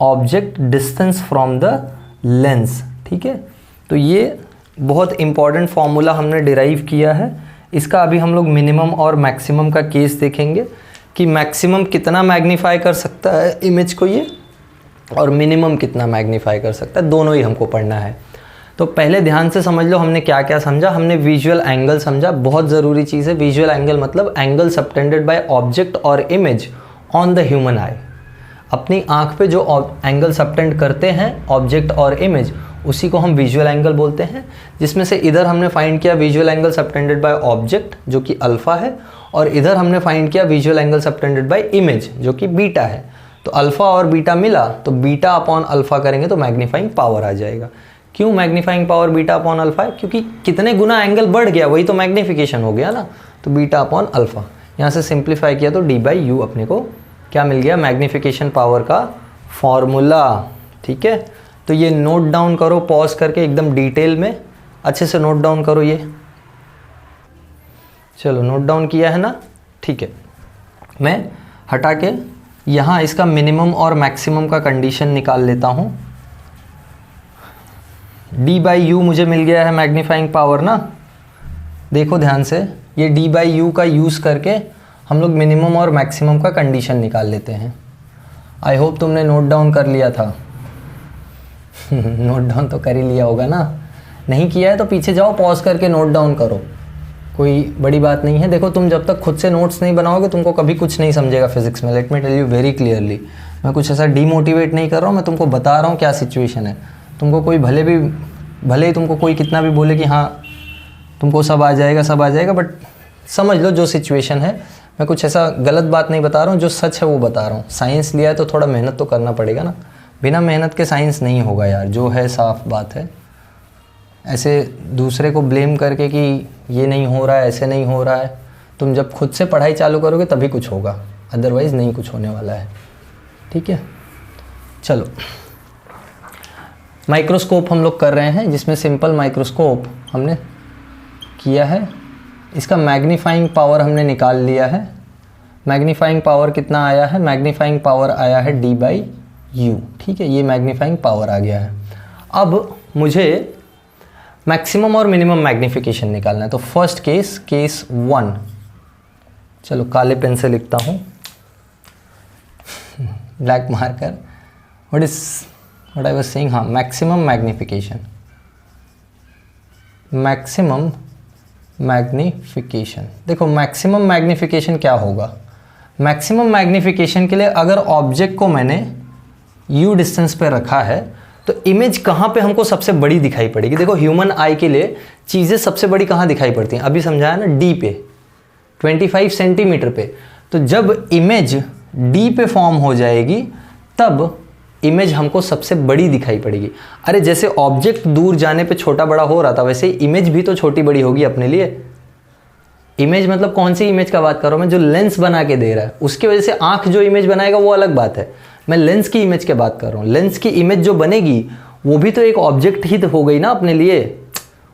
Speaker 1: object distance from the lens, ठीक है। तो ये बहुत इंपॉर्टेंट फॉर्मूला हमने डिराइव किया है। इसका अभी हम लोग मिनिमम और मैक्सिमम का केस देखेंगे कि मैक्सिमम कितना मैग्नीफाई कर सकता है इमेज को ये, और मिनिमम कितना मैग्नीफाई कर सकता है, दोनों ही हमको पढ़ना है। तो पहले ध्यान से समझ लो हमने क्या क्या समझा। हमने विजुअल एंगल समझा, बहुत ज़रूरी चीज़ है। विजुअल एंगल मतलब एंगल सबटेंडेड बाय ऑब्जेक्ट और इमेज ऑन द ह्यूमन आई। अपनी आँख पे जो एंगल सबटेंड करते हैं ऑब्जेक्ट और इमेज, उसी को हम विजुअल एंगल बोलते हैं। जिसमें से इधर हमने फाइंड किया visual angle subtended by object जो कि अल्फ़ा है, और इधर हमने फाइंड किया visual angle subtended bye image जो कि बीटा है। तो अल्फ़ा और बीटा मिला तो बीटा अपॉन अल्फ़ा करेंगे तो मैग्नीफाइंग पावर आ जाएगा। क्यों magnifying power beta upon alpha है? क्योंकि कितने गुना एंगल बढ़ गया वही तो मैग्नीफिकेशन हो गया ना। तो बीटा अपॉन अल्फ़ा, यहाँ से सिंप्लीफाई किया तो D/U अपने को क्या मिल गया? मैग्नीफिकेशन पावर का फॉर्मूला, ठीक है। तो ये नोट डाउन करो पॉज करके, एकदम डिटेल में अच्छे से नोट डाउन करो ये। चलो नोट डाउन किया है ना, ठीक है। मैं हटा के यहाँ इसका मिनिमम और मैक्सिमम का कंडीशन निकाल लेता हूँ। D/U मुझे मिल गया है मैग्नीफाइंग पावर ना, देखो ध्यान से। ये D/U का यूज़ करके हम लोग मिनिमम और मैक्सिमम का कंडीशन निकाल लेते हैं। आई होप तुमने नोट डाउन कर लिया था। नोट डाउन तो कर ही लिया होगा ना। नहीं किया है तो पीछे जाओ, पॉज करके नोट डाउन करो, कोई बड़ी बात नहीं है। देखो तुम जब तक खुद से नोट्स नहीं बनाओगे तुमको कभी कुछ नहीं समझेगा फिजिक्स में। Let me tell you very clearly, मैं कुछ ऐसा डीमोटिवेट नहीं कर रहा हूँ, मैं तुमको बता रहा हूँ क्या सिचुएशन है। तुमको कोई भले ही तुमको कोई कितना भी बोले कि हाँ तुमको सब आ जाएगा, बट समझ लो जो सिचुएशन है। मैं कुछ ऐसा गलत बात नहीं बता रहा हूँ, जो सच है वो बता रहा हूँ। साइंस लिया है तो थोड़ा मेहनत तो करना पड़ेगा ना, बिना मेहनत के साइंस नहीं होगा यार, जो है साफ बात है। ऐसे दूसरे को ब्लेम करके कि ये नहीं हो रहा है, ऐसे नहीं हो रहा है, तुम जब खुद से पढ़ाई चालू करोगे तभी कुछ होगा, अदरवाइज़ नहीं कुछ होने वाला है, ठीक है। चलो माइक्रोस्कोप हम लोग कर रहे हैं, जिसमें सिंपल माइक्रोस्कोप हमने किया है। इसका मैग्नीफाइंग पावर हमने निकाल लिया है। मैग्नीफाइंग पावर कितना आया है? मैग्नीफाइंग पावर आया है D/U, ठीक है। ये मैग्नीफाइंग पावर आ गया है। अब मुझे मैक्सिमम और मिनिमम मैग्नीफिकेशन निकालना है। तो फर्स्ट केस 1, चलो काले पेन से लिखता हूँ, black marker. What I was saying, हाँ, मैक्सिमम मैग्नीफिकेशन। मैक्सिमम मैग्नीफिकेशन, देखो मैक्सिमम मैग्नीफिकेशन क्या होगा? मैक्सिमम मैग्नीफिकेशन के लिए अगर ऑब्जेक्ट को मैंने U डिस्टेंस पे रखा है तो इमेज कहाँ पे हमको सबसे बड़ी दिखाई पड़ेगी? देखो ह्यूमन आई के लिए चीज़ें सबसे बड़ी कहाँ दिखाई पड़ती हैं? अभी समझाया ना, D पे, 25 सेंटीमीटर पे। तो जब इमेज D पे फॉर्म हो जाएगी तब इमेज हमको सबसे बड़ी दिखाई पड़ेगी। अरे जैसे ऑब्जेक्ट दूर जाने पे छोटा बड़ा हो रहा था, वैसे ही इमेज भी तो छोटी बड़ी होगी अपने लिए। इमेज मतलब कौन सी इमेज का बात कर रहा हूँ मैं? जो लेंस बना के दे रहा है, उसकी वजह से आँख जो इमेज बनाएगा वो अलग बात है। मैं लेंस की इमेज की बात कर रहा हूँ। लेंस की इमेज जो बनेगी वो भी तो एक ऑब्जेक्ट ही हो गई ना अपने लिए,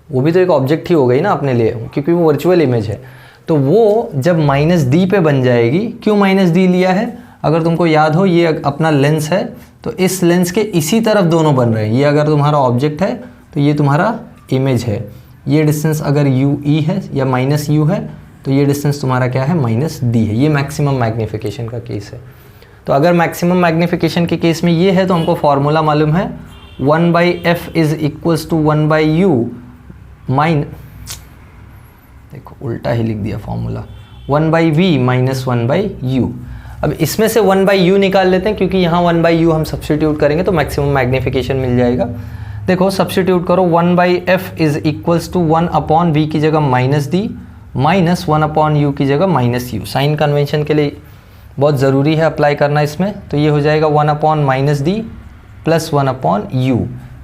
Speaker 1: वो भी तो एक ऑब्जेक्ट ही हो गई ना अपने लिए, क्योंकि वो वर्चुअल इमेज है। तो वो जब -D पे बन जाएगी, क्यों -D लिया है? अगर तुमको याद हो, ये अपना लेंस है, तो इस लेंस के इसी तरफ दोनों बन रहे हैं। ये अगर तुम्हारा ऑब्जेक्ट है तो ये तुम्हारा इमेज है। ये डिस्टेंस अगर UE है या -U है तो ये डिस्टेंस तुम्हारा क्या है? -D है। ये मैक्सिमम मैग्नीफिकेशन का केस है। तो अगर मैक्सिमम मैग्नीफिकेशन के केस में ये है तो हमको फॉर्मूला मालूम है, 1/f is equals to 1/u देखो उल्टा ही लिख दिया फॉर्मूला, 1/v माइनस 1/u। अब इसमें से 1/u निकाल लेते हैं, क्योंकि यहाँ 1/u हम सब्सटीट्यूट करेंगे तो मैक्सिमम मैग्नीफिकेशन मिल जाएगा। देखो सब्सटीट्यूट करो, 1/f is equals to 1/v की जगह माइनस डी माइनस 1/u की जगह माइनस यू। साइन कन्वेंशन के लिए बहुत ज़रूरी है अप्लाई करना इसमें, तो ये हो जाएगा 1/-d प्लस 1/u।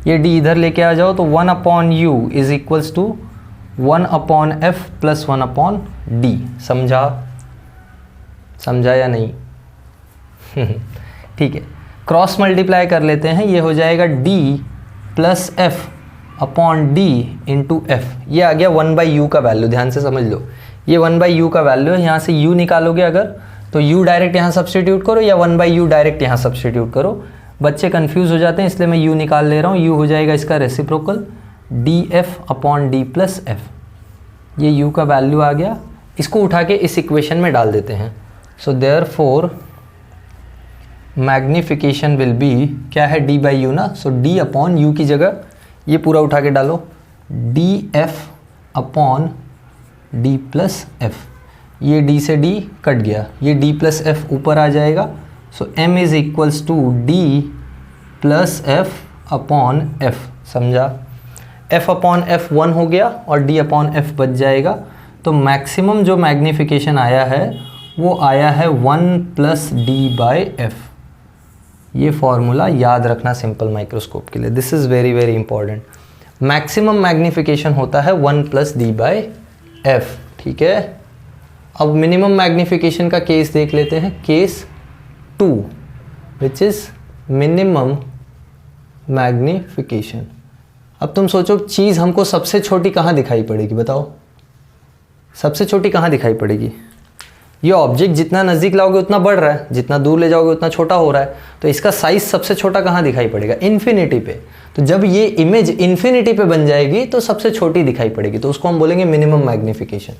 Speaker 1: ये d इधर लेके आ जाओ तो 1/u is equals to 1/f plus 1/d। समझा या नहीं? ठीक है, क्रॉस मल्टीप्लाई कर लेते हैं, ये हो जाएगा d plus f upon d into F. ये आ गया 1/u का वैल्यू, ध्यान से समझ लो, ये 1/u का वैल्यू है। यहाँ से u निकालोगे अगर तो u डायरेक्ट यहाँ सब्सटीट्यूट करो या 1/u डायरेक्ट यहाँ सब्सटीट्यूट करो। बच्चे कंफ्यूज हो जाते हैं, इसलिए मैं u निकाल ले रहा हूँ। u हो जाएगा इसका reciprocal df upon d plus f। ये u का वैल्यू आ गया, इसको उठा के इस इक्वेशन में डाल देते हैं। So therefore magnification will be, क्या है d/u ना, सो d अपॉन u की जगह ये पूरा उठा के डालो, df upon d plus f। ये d से d कट गया, ये d प्लस f ऊपर आ जाएगा। So m is equals to d plus f upon f। समझा? f अपॉन f 1 हो गया और d अपॉन f बच जाएगा। तो मैक्सिमम जो मैग्नीफिकेशन आया है वो आया है 1 प्लस d/f। ये फॉर्मूला याद रखना सिंपल माइक्रोस्कोप के लिए, this is very very important. Maximum magnification होता है 1 प्लस d/f। ठीक है, अब मिनिमम मैग्नीफिकेशन का केस देख लेते हैं, case 2 which is minimum magnification. अब तुम सोचो चीज़ हमको सबसे छोटी कहाँ दिखाई पड़ेगी, बताओ सबसे छोटी कहाँ दिखाई पड़ेगी? ये ऑब्जेक्ट जितना नज़दीक लाओगे उतना बढ़ रहा है, जितना दूर ले जाओगे उतना छोटा हो रहा है। तो इसका साइज़ सबसे छोटा कहाँ दिखाई पड़ेगा? इन्फिनिटी पे। तो जब ये इमेज इन्फिनिटी पे बन जाएगी तो सबसे छोटी दिखाई पड़ेगी, तो उसको हम बोलेंगे मिनिमम मैग्नीफिकेशन।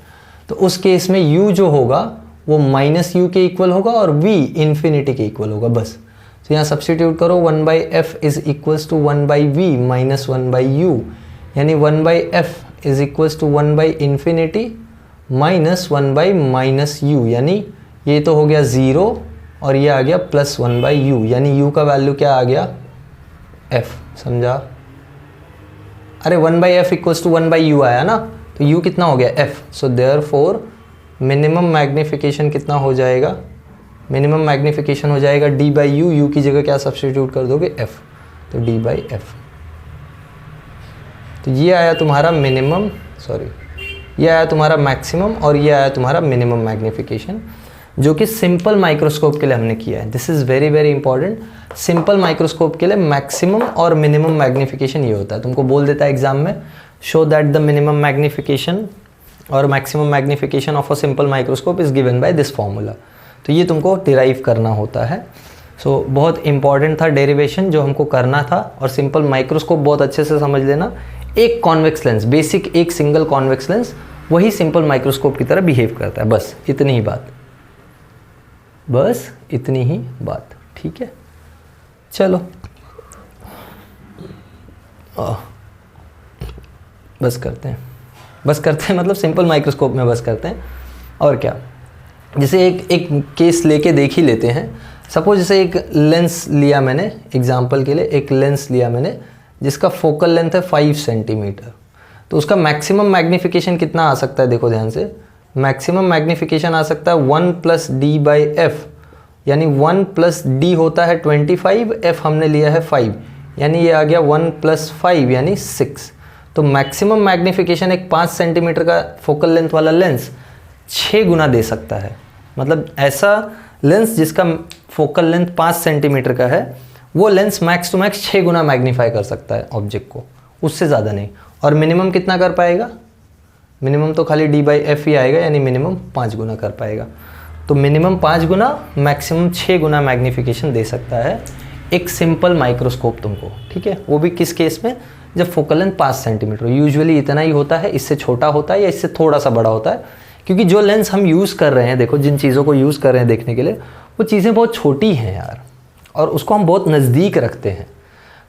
Speaker 1: तो उस केस में u जो होगा वो माइनस u के इक्वल होगा और v इन्फिनिटी के इक्वल होगा, बस। तो यहाँ सब्सटीट्यूट करो, 1/f is equals to 1/v minus 1/u, यानी 1/f इज इक्वल्स टू 1/इन्फिनिटी माइनस 1/-u, यानी ये तो हो गया 0 और ये आ गया प्लस 1/u, यानी u का वैल्यू क्या आ गया? f। समझा? अरे 1/f इक्वल्स टू 1/u आया ना, तो u कितना हो गया? f। So therefore minimum magnification कितना हो जाएगा? मिनिमम मैग्नीफिकेशन हो जाएगा d/u, u की जगह क्या सब्सटीट्यूट कर दोगे? f, तो d/f। तो ये आया तुम्हारा मिनिमम, ये आया तुम्हारा मैक्सिमम और ये आया तुम्हारा मिनिमम मैग्नीफिकेशन, जो कि सिंपल माइक्रोस्कोप के लिए हमने किया है। This is very very important. Simple microscope के लिए मैक्सिमम और मिनिमम मैग्नीफिकेशन ये होता है, तुमको बोल देता है एग्जाम में, show that the minimum magnification और maximum magnification of a simple microscope is given by this formula. तो ये तुमको डिराइव करना होता है। सो बहुत इंपॉर्टेंट था डेरिवेशन जो हमको करना था। और सिंपल माइक्रोस्कोप बहुत अच्छे से समझ लेना, एक कॉन्वेक्स लेंस, बेसिक एक सिंगल कॉन्वेक्स लेंस, वही सिंपल माइक्रोस्कोप की तरह बिहेव करता है। बस इतनी ही बात, बस इतनी ही बात। ठीक है, चलो बस करते हैं मतलब सिंपल माइक्रोस्कोप में बस करते हैं। और क्या, जैसे एक केस लेके देख ही लेते हैं। सपोज जैसे एक लेंस लिया मैंने, एग्जांपल के लिए एक लेंस लिया मैंने जिसका फोकल लेंथ है 5 सेंटीमीटर। तो उसका मैक्सिमम मैग्नीफिकेशन कितना आ सकता है? देखो ध्यान से, मैक्सिमम मैग्नीफिकेशन आ सकता है 1 प्लस d/f, यानी 1 प्लस d होता है 25, f हमने लिया है 5, यानी ये आ गया 1 प्लस 5 यानी 6। तो मैक्सिमम मैग्नीफिकेशन एक 5 सेंटीमीटर का फोकल लेंथ वाला लेंस 6 गुना दे सकता है। मतलब ऐसा लेंस जिसका फोकल लेंथ 5 सेंटीमीटर का है, वो लेंस मैक्स टू मैक्स 6 गुना मैग्नीफाई कर सकता है ऑब्जेक्ट को, उससे ज़्यादा नहीं। और मिनिमम कितना कर पाएगा? मिनिमम तो खाली d/f ही आएगा, यानी मिनिमम 5 गुना कर पाएगा। तो मिनिमम 5 गुना, मैक्सिमम 6 गुना मैग्नीफिकेशन दे सकता है एक सिंपल माइक्रोस्कोप तुमको। ठीक है, वो भी किस केस में? जब फोकल लेंथ 5 सेंटीमीटर, यूजुअली इतना ही होता है, इससे छोटा होता है या इससे थोड़ा सा बड़ा होता है, क्योंकि जो लेंस हम यूज़ कर रहे हैं, देखो जिन चीज़ों को यूज़ कर रहे हैं देखने के लिए, वो चीज़ें बहुत छोटी हैं यार, और उसको हम बहुत नज़दीक रखते हैं।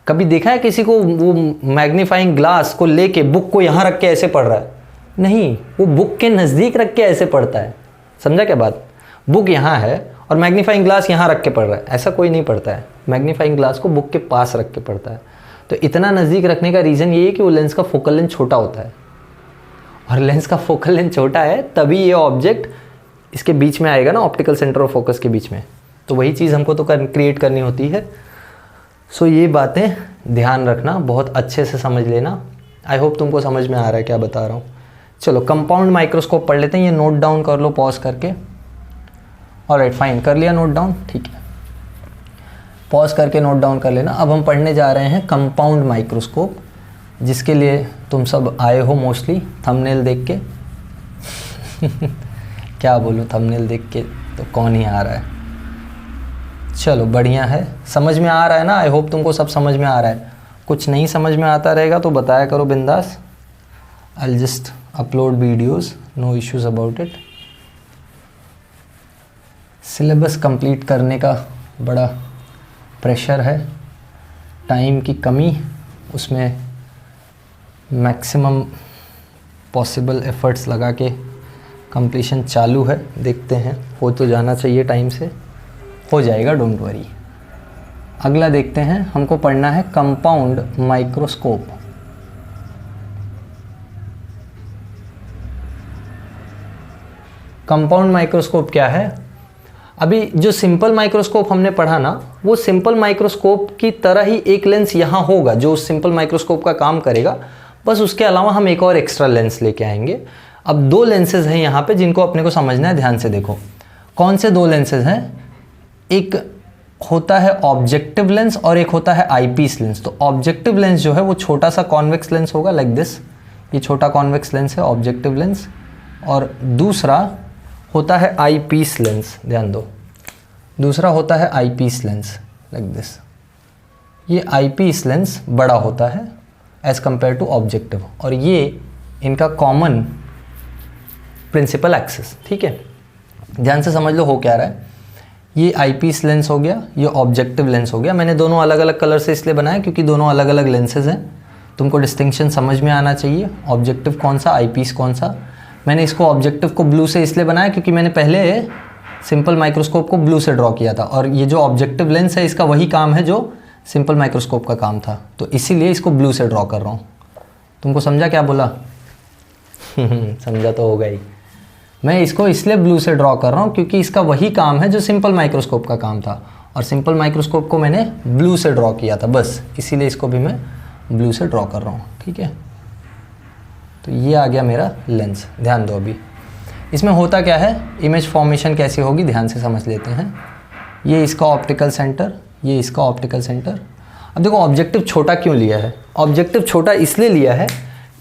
Speaker 1: कभी देखा है किसी को वो मैग्नीफाइंग ग्लास को लेके बुक को यहाँ रख के ऐसे पढ़ रहा है? नहीं, वो बुक के नज़दीक रख के ऐसे पढ़ता है। समझा क्या बात? बुक यहाँ है और मैग्नीफाइंग ग्लास यहाँ रख के पढ़ रहा है, ऐसा कोई नहीं पढ़ता है। मैग्नीफाइंग ग्लास को बुक के पास रख के पढ़ता है। तो इतना नज़दीक रखने का रीज़न ये है कि वो लेंस का फोकल लेंथ छोटा होता है, और लेंस का फोकल लेंथ छोटा है तभी ये ऑब्जेक्ट इसके बीच में आएगा ना, ऑप्टिकल सेंटर और फोकस के बीच में। तो वही चीज़ हमको तो क्रिएट करनी होती है। सो ये बातें ध्यान रखना, बहुत अच्छे से समझ लेना। आई होप तुमको समझ में आ रहा है क्या बता रहा हूँ। चलो कंपाउंड माइक्रोस्कोप पढ़ लेते हैं, ये नोट डाउन कर लो पॉज करके। ऑलराइट फाइन, कर लिया नोट डाउन, ठीक है, पॉज करके नोट डाउन कर लेना। अब हम पढ़ने जा रहे हैं कंपाउंड माइक्रोस्कोप, जिसके लिए तुम सब आए हो मोस्टली थंबनेल देख के। क्या बोलूँ, थंबनेल देख के तो कौन ही आ रहा है। चलो बढ़िया है, समझ में आ रहा है ना? आई होप तुमको सब समझ में आ रहा है। कुछ नहीं समझ में आता रहेगा तो बताया करो बिंदास। I just upload videos, no issues about it. Syllabus complete करने का बड़ा प्रेशर है, टाइम की कमी, उसमें मैक्सिमम पॉसिबल एफर्ट्स लगा के कंप्लीशन चालू है। देखते हैं, हो तो जाना चाहिए टाइम से, हो जाएगा, डोंट वरी। अगला देखते हैं, हमको पढ़ना है कंपाउंड माइक्रोस्कोप। कंपाउंड माइक्रोस्कोप क्या है? अभी जो सिंपल माइक्रोस्कोप हमने पढ़ा ना, वो सिंपल माइक्रोस्कोप की तरह ही एक लेंस यहाँ होगा जो सिंपल माइक्रोस्कोप का काम करेगा, बस उसके अलावा हम एक और एक्स्ट्रा लेंस लेके आएंगे। अब दो लेंसेज हैं यहाँ पे जिनको अपने को समझना है, ध्यान से देखो। कौन से दो लेंसेज हैं? एक होता है ऑब्जेक्टिव लेंस और एक होता है आईपीस लेंस। तो ऑब्जेक्टिव लेंस जो है वो छोटा सा कॉन्वेक्स लेंस होगा, लाइक दिस। ये छोटा कॉन्वेक्स लेंस है ऑब्जेक्टिव लेंस, और दूसरा होता है आईपीस लेंस। ध्यान दो, दूसरा होता है आईपीस लेंस, लाइक दिस। ये आईपीस लेंस बड़ा होता है एज कंपेयर टू ऑब्जेक्टिव, और ये इनका कॉमन प्रिंसिपल एक्सिस। ठीक है, ध्यान से समझ लो हो क्या रहा है। ये आईपीस लेंस हो गया, ये ऑब्जेक्टिव लेंस हो गया। मैंने दोनों अलग अलग कलर से इसलिए बनाया क्योंकि दोनों अलग अलग लेंसेज हैं, तुमको डिस्टिंक्शन समझ में आना चाहिए, ऑब्जेक्टिव कौन सा, आईपीस कौन सा। मैंने इसको ऑब्जेक्टिव को ब्लू से इसलिए बनाया क्योंकि मैंने पहले सिंपल माइक्रोस्कोप को ब्लू से ड्रॉ किया था, और ये जो ऑब्जेक्टिव लेंस है इसका वही काम है जो सिंपल माइक्रोस्कोप का काम था, तो इसीलिए इसको ब्लू से ड्रॉ कर रहा हूँ। तुमको समझा क्या बोला? समझा तो होगा ही। मैं इसको इसलिए ब्लू से ड्रॉ कर रहा हूँ क्योंकि इसका वही काम है जो सिंपल माइक्रोस्कोप का काम था, और सिंपल माइक्रोस्कोप को मैंने ब्लू से ड्रॉ किया था, बस इसीलिए इसको भी मैं ब्लू से ड्रॉ कर रहा हूँ। ठीक है, तो ये आ गया मेरा लेंस। ध्यान दो, अभी इसमें होता क्या है, इमेज फॉर्मेशन कैसी होगी ध्यान से समझ लेते हैं। ये इसका ऑप्टिकल सेंटर, ये इसका ऑप्टिकल सेंटर। अब देखो ऑब्जेक्टिव छोटा क्यों लिया है? ऑब्जेक्टिव छोटा इसलिए लिया है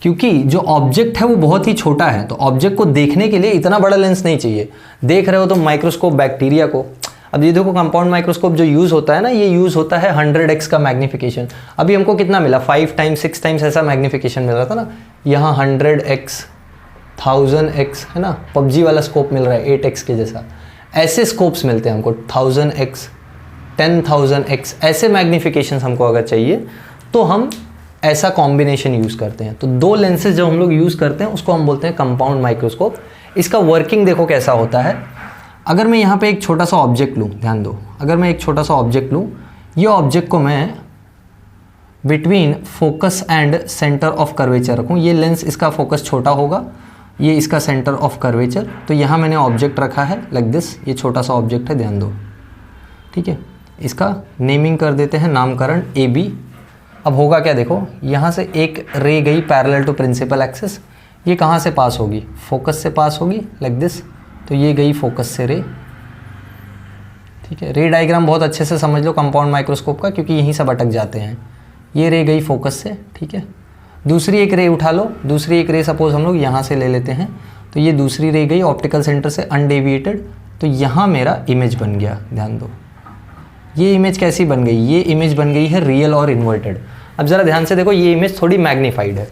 Speaker 1: क्योंकि जो ऑब्जेक्ट है वो बहुत ही छोटा है, तो ऑब्जेक्ट को देखने के लिए इतना बड़ा लेंस नहीं चाहिए। देख रहे हो तो माइक्रोस्कोप बैक्टीरिया को, अब ये देखो कंपाउंड माइक्रोस्कोप जो यूज़ होता है ना, ये यूज़ होता है 100x का मैग्नीफिकेशन। अभी हमको कितना मिला? 5 टाइम्स 6 टाइम्स ऐसा मैग्नीफिकेशन मिल रहा था ना, यहाँ 100x 1000x है ना, पबजी वाला स्कोप मिल रहा है 8x के जैसा। ऐसे स्कोप्स मिलते हैं हमको 1000x 10,000x, ऐसे मैग्नीफिकेशन हमको अगर चाहिए तो हम ऐसा कॉम्बिनेशन यूज़ करते हैं। तो दो लेंसेज जो हम लोग यूज़ करते हैं उसको हम बोलते हैं कंपाउंड माइक्रोस्कोप। इसका वर्किंग देखो कैसा होता है। अगर मैं यहाँ पे एक छोटा सा ऑब्जेक्ट लूँ, ध्यान दो, अगर मैं एक छोटा सा ऑब्जेक्ट लूँ, ये ऑब्जेक्ट को मैं between focus and centre of curvature रखूँ, ये लेंस इसका फोकस छोटा होगा, ये इसका सेंटर ऑफ कर्वेचर, तो यहाँ मैंने ऑब्जेक्ट रखा है लाइक दिस, ये छोटा सा ऑब्जेक्ट है, ध्यान दो। ठीक है, इसका नेमिंग कर देते हैं, नामकरण AB। अब होगा क्या देखो, यहाँ से एक रे गई पैरेलल टू प्रिंसिपल एक्सिस, ये कहाँ से पास होगी? फोकस से पास होगी लाइक दिस, तो ये गई फोकस से रे। ठीक है, रे डायग्राम बहुत अच्छे से समझ लो कंपाउंड माइक्रोस्कोप का, क्योंकि यहीं सब अटक जाते हैं। ये रे गई फोकस से, ठीक है। दूसरी एक रे उठा लो, दूसरी एक रे सपोज हम लोग यहाँ से ले लेते हैं, तो ये दूसरी रे गई ऑप्टिकल सेंटर से अनडेविएटेड, तो यहाँ मेरा इमेज बन गया। ध्यान दो, ये इमेज कैसी बन गई? ये इमेज बन गई है रियल और इन्वर्टेड। अब ज़रा ध्यान से देखो, ये इमेज थोड़ी मैग्नीफाइड है,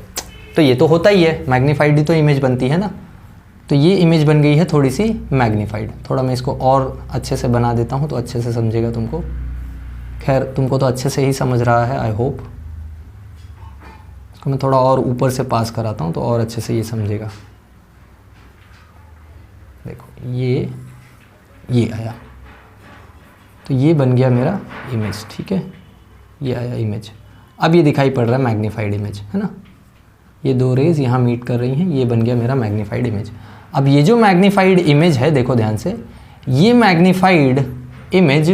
Speaker 1: तो ये तो होता ही है, मैग्नीफाइड ही तो इमेज बनती है ना, तो ये इमेज बन गई है थोड़ी सी मैग्नीफाइड। थोड़ा मैं इसको और अच्छे से बना देता हूँ तो अच्छे से समझेगा तुमको। खैर तुमको तो अच्छे से ही समझ रहा है, आई होप। इसको मैं थोड़ा और ऊपर से पास कराता हूँ तो और अच्छे से ये समझेगा। ये आया, तो ये बन गया मेरा इमेज, ठीक है, ये आया इमेज। अब ये दिखाई पड़ रहा है मैग्नीफाइड इमेज, है ना, ये दो रेज यहाँ मीट कर रही हैं, ये बन गया मेरा मैग्नीफाइड इमेज। अब ये जो मैग्नीफाइड इमेज है, देखो ध्यान से, ये मैग्नीफाइड इमेज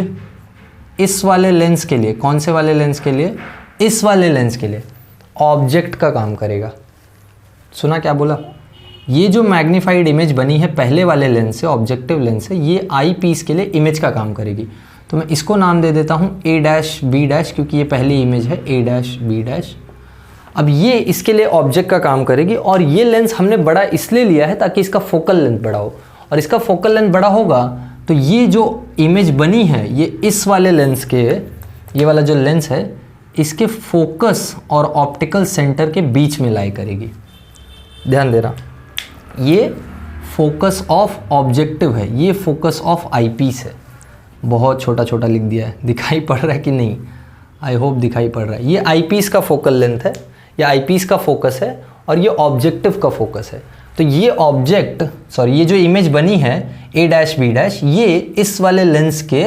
Speaker 1: इस वाले लेंस के लिए, कौन से वाले लेंस के लिए, इस वाले लेंस के लिए ऑब्जेक्ट का काम करेगा। सुना क्या बोला, ये जो मैग्नीफाइड इमेज बनी है पहले वाले लेंस से, ऑब्जेक्टिव लेंस से, ये आई पीस के लिए इमेज का काम करेगी। तो मैं इसको नाम दे देता हूँ ए डैश बी डैश, क्योंकि ये पहली इमेज है, ए डैश बी डैश। अब ये इसके लिए ऑब्जेक्ट का काम करेगी, और ये लेंस हमने बड़ा इसलिए लिया है ताकि इसका फोकल लेंथ बड़ा हो, और इसका फोकल लेंथ बड़ा होगा तो ये जो इमेज बनी है ये इस वाले लेंस के, ये वाला जो लेंस है इसके फोकस और ऑप्टिकल सेंटर के बीच में लाई करेगी। ध्यान देना, ये फोकस ऑफ ऑब्जेक्टिव है, ये फोकस ऑफ आईपीस है। बहुत छोटा छोटा लिख दिया है, दिखाई पड़ रहा है कि नहीं, आई होप दिखाई पड़ रहा है। ये आईपीस का फोकल लेंथ है, ये आईपीस का फोकस है, और ये ऑब्जेक्टिव का फोकस है। तो ये ऑब्जेक्ट, सॉरी, ये जो इमेज बनी है ए डैश बी डैश, ये इस वाले लेंस के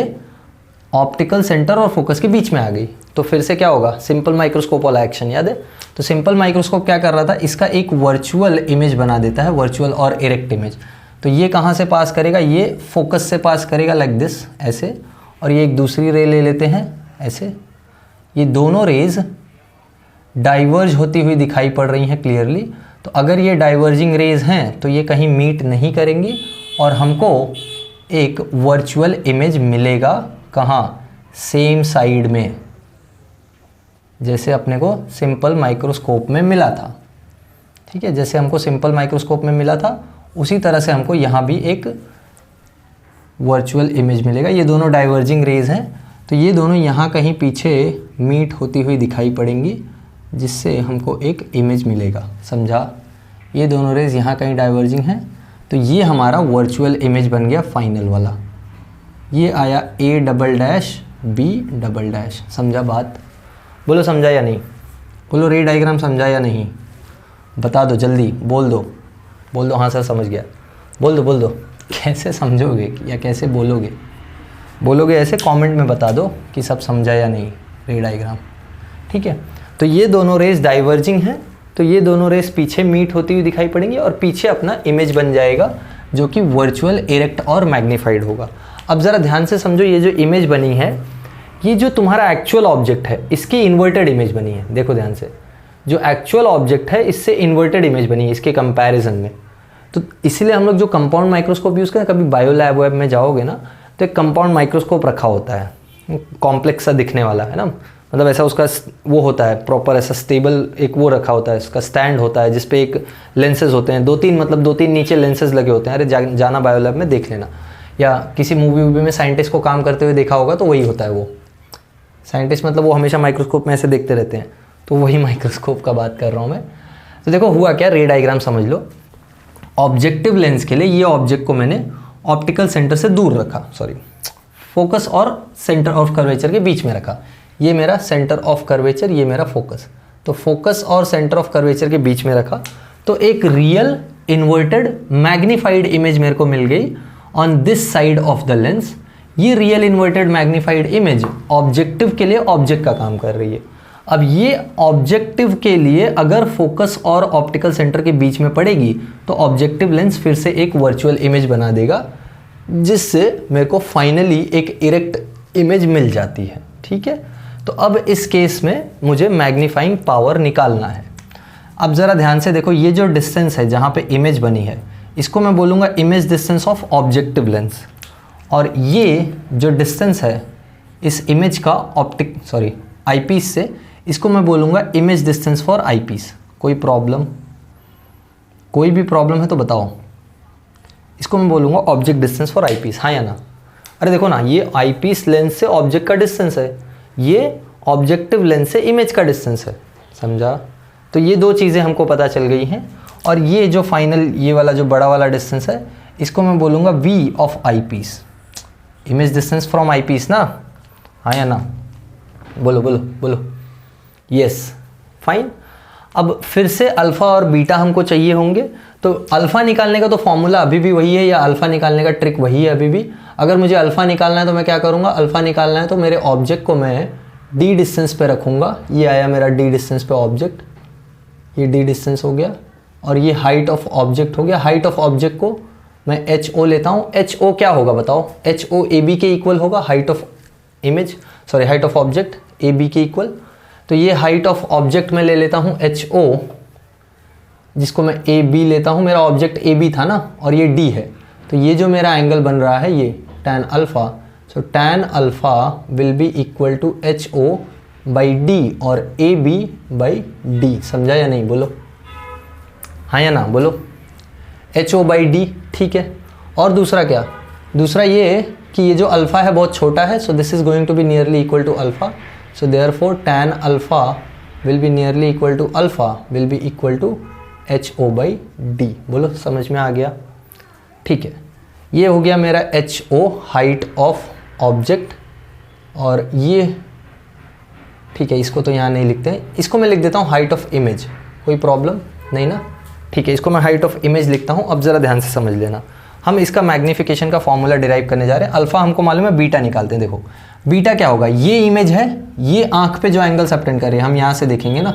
Speaker 1: ऑप्टिकल सेंटर और फोकस के बीच में आ गई। तो फिर से क्या होगा, सिंपल माइक्रोस्कोप वाला एक्शन याद है। तो सिंपल माइक्रोस्कोप क्या कर रहा था, इसका एक वर्चुअल इमेज बना देता है, वर्चुअल और इरेक्ट इमेज। तो ये कहाँ से पास करेगा, ये फोकस से पास करेगा लाइक दिस, ऐसे, और ये एक दूसरी रे ले लेते हैं ऐसे। ये दोनों रेज डाइवर्ज होती हुई दिखाई पड़ रही हैं क्लियरली। तो अगर ये डाइवर्जिंग रेज हैं तो ये कहीं मीट नहीं करेंगी, और हमको एक वर्चुअल इमेज मिलेगा कहाँ, सेम साइड में, जैसे अपने को सिंपल माइक्रोस्कोप में मिला था। ठीक है, जैसे हमको सिंपल माइक्रोस्कोप में मिला था उसी तरह से हमको यहाँ भी एक वर्चुअल इमेज मिलेगा। ये दोनों डाइवर्जिंग रेज हैं, तो ये दोनों यहाँ कहीं पीछे मीट होती हुई दिखाई पड़ेंगी, जिससे हमको एक इमेज मिलेगा। समझा, ये दोनों रेज यहाँ कहीं डाइवर्जिंग हैं, तो ये हमारा वर्चुअल इमेज बन गया फाइनल वाला। ये आया A double dash B double dash. समझा बात, बोलो समझा या नहीं, बोलो रे डायग्राम समझा या नहीं, बता दो जल्दी, बोल दो, बोल दो हाँ सर समझ गया, बोल दो। कैसे समझोगे या कैसे बोलोगे, बोलोगे ऐसे कमेंट में बता दो कि सब समझा या नहीं रे डायग्राम। ठीक है, तो ये दोनों रेस डाइवर्जिंग हैं, तो ये दोनों रेस पीछे मीट होती हुई दिखाई पड़ेंगी, और पीछे अपना इमेज बन जाएगा जो कि वर्चुअल, इरेक्ट और मैग्नीफाइड होगा। अब ज़रा ध्यान से समझो, ये जो इमेज बनी है, ये जो तुम्हारा एक्चुअल ऑब्जेक्ट है इसकी इन्वर्टेड इमेज बनी है। देखो ध्यान से, जो एक्चुअल ऑब्जेक्ट है इससे इन्वर्टेड इमेज बनी है इसके कंपैरिजन में। तो इसलिए हम लोग जो कंपाउंड माइक्रोस्कोप यूज़ करें, कभी बायो लैब वेब में जाओगे ना तो एक कंपाउंड माइक्रोस्कोप रखा होता है, कॉम्प्लेक्स सा दिखने वाला, है ना, मतलब ऐसा उसका वो होता है प्रॉपर, ऐसा स्टेबल एक वो रखा होता है, इसका स्टैंड होता है जिसपे एक लेंसेज होते हैं, दो तीन नीचे लेंसेज लगे होते हैं। अरे जाना बायो लैब में देख लेना, या किसी मूवी में साइंटिस्ट को काम करते हुए देखा होगा तो वही होता है। वो साइंटिस्ट मतलब वो हमेशा माइक्रोस्कोप में ऐसे देखते रहते हैं, तो वही माइक्रोस्कोप का बात कर रहा हूँ मैं। तो देखो हुआ क्या, रे डायग्राम समझ लो। ऑब्जेक्टिव लेंस के लिए ये ऑब्जेक्ट को मैंने ऑप्टिकल सेंटर से दूर रखा, सॉरी, फोकस और सेंटर ऑफ कर्वेचर के बीच में रखा। ये मेरा सेंटर ऑफ कर्वेचर, ये मेरा फोकस। तो फोकस और सेंटर ऑफ कर्वेचर के बीच में रखा, तो एक रियल इन्वर्टेड मैग्नीफाइड इमेज मेरे को मिल गई on this side of the lens. ये real inverted magnified image objective के लिए ऑब्जेक्ट का काम कर रही है। अब ये ऑब्जेक्टिव के लिए अगर फोकस और ऑप्टिकल सेंटर के बीच में पड़ेगी तो ऑब्जेक्टिव लेंस फिर से एक वर्चुअल इमेज बना देगा, जिससे मेरे को फाइनली एक इरेक्ट इमेज मिल जाती है। ठीक है, तो अब इस केस में मुझे मैग्नीफाइंग पावर निकालना है। अब ज़रा ध्यान से देखो, ये जो डिस्टेंस है जहाँ पे इमेज बनी है इसको मैं बोलूँगा image distance of objective lens, और ये जो डिस्टेंस है इस इमेज का आईपीस से, इसको मैं बोलूँगा इमेज डिस्टेंस फॉर आईपीस। कोई प्रॉब्लम, कोई भी प्रॉब्लम है तो बताओ। इसको मैं बोलूँगा ऑब्जेक्ट डिस्टेंस फॉर आईपीस, हाँ या ना। अरे देखो ना, ये आईपीस लेंस से ऑब्जेक्ट का डिस्टेंस है, ये ऑब्जेक्टिव लेंस से इमेज का डिस्टेंस है। समझा, तो ये दो चीज़ें हमको पता चल गई हैं। और ये जो फाइनल, ये वाला जो बड़ा वाला डिस्टेंस है, इसको मैं बोलूँगा V of eyepiece, image distance from eyepiece ना, हाँ या ना, बोलो बोलो बोलो, यस, फाइन। अब फिर से अल्फ़ा और बीटा हमको चाहिए होंगे, तो अल्फ़ा निकालने का तो फॉर्मूला अभी भी वही है, या अल्फ़ा निकालने का ट्रिक वही है अभी भी। अगर मुझे अल्फ़ा निकालना है तो मैं क्या करूँगा, अल्फ़ा निकालना है तो मेरे ऑब्जेक्ट को मैं डी डिस्टेंस पे रखूँगा। ये आया मेरा डी डिस्टेंस पे ऑब्जेक्ट, ये डी डिस्टेंस हो गया, और ये हाइट ऑफ ऑब्जेक्ट हो गया। हाइट ऑफ ऑब्जेक्ट को मैं एच ओ लेता हूँ। एच ओ क्या होगा बताओ, एच ओ ए बी के इक्वल होगा, height of image, sorry height of object A B के इक्वल। तो ये हाइट ऑफ ऑब्जेक्ट में ले लेता हूँ एच ओ, जिसको मैं ए बी लेता हूँ। मेरा ऑब्जेक्ट ए बी था ना, और ये डी है, तो ये जो मेरा एंगल बन रहा है ये tan alpha, so tan alpha will be equal to H O by D और ए बी बाई डी। समझा या नहीं, बोलो हाँ या ना, बोलो एच ओ बाई डी, ठीक है। और दूसरा क्या, दूसरा ये कि ये जो अल्फ़ा है बहुत छोटा है, so this is going to be nearly equal to alpha, so therefore tan alpha will be nearly equal to alpha will be equal to H O by D. बोलो समझ में आ गया, ठीक है। ये हो गया मेरा H O, height of object, और ये ठीक है, इसको तो यहाँ नहीं लिखते हैं, इसको मैं लिख देता हूँ हाइट ऑफ इमेज, कोई प्रॉब्लम नहीं ना, ठीक है। इसको मैं हाइट ऑफ इमेज लिखता हूँ। अब ज़रा ध्यान से समझ लेना, हम इसका मैग्नीफिकेशन का फॉर्मूला डिराइव करने जा रहे हैं। अल्फ़ा हमको मालूम है, बीटा निकालते हैं। देखो बीटा क्या होगा, ये इमेज है, ये आँख पे जो एंगल सबटेंड कर रही है, हम यहाँ से देखेंगे ना,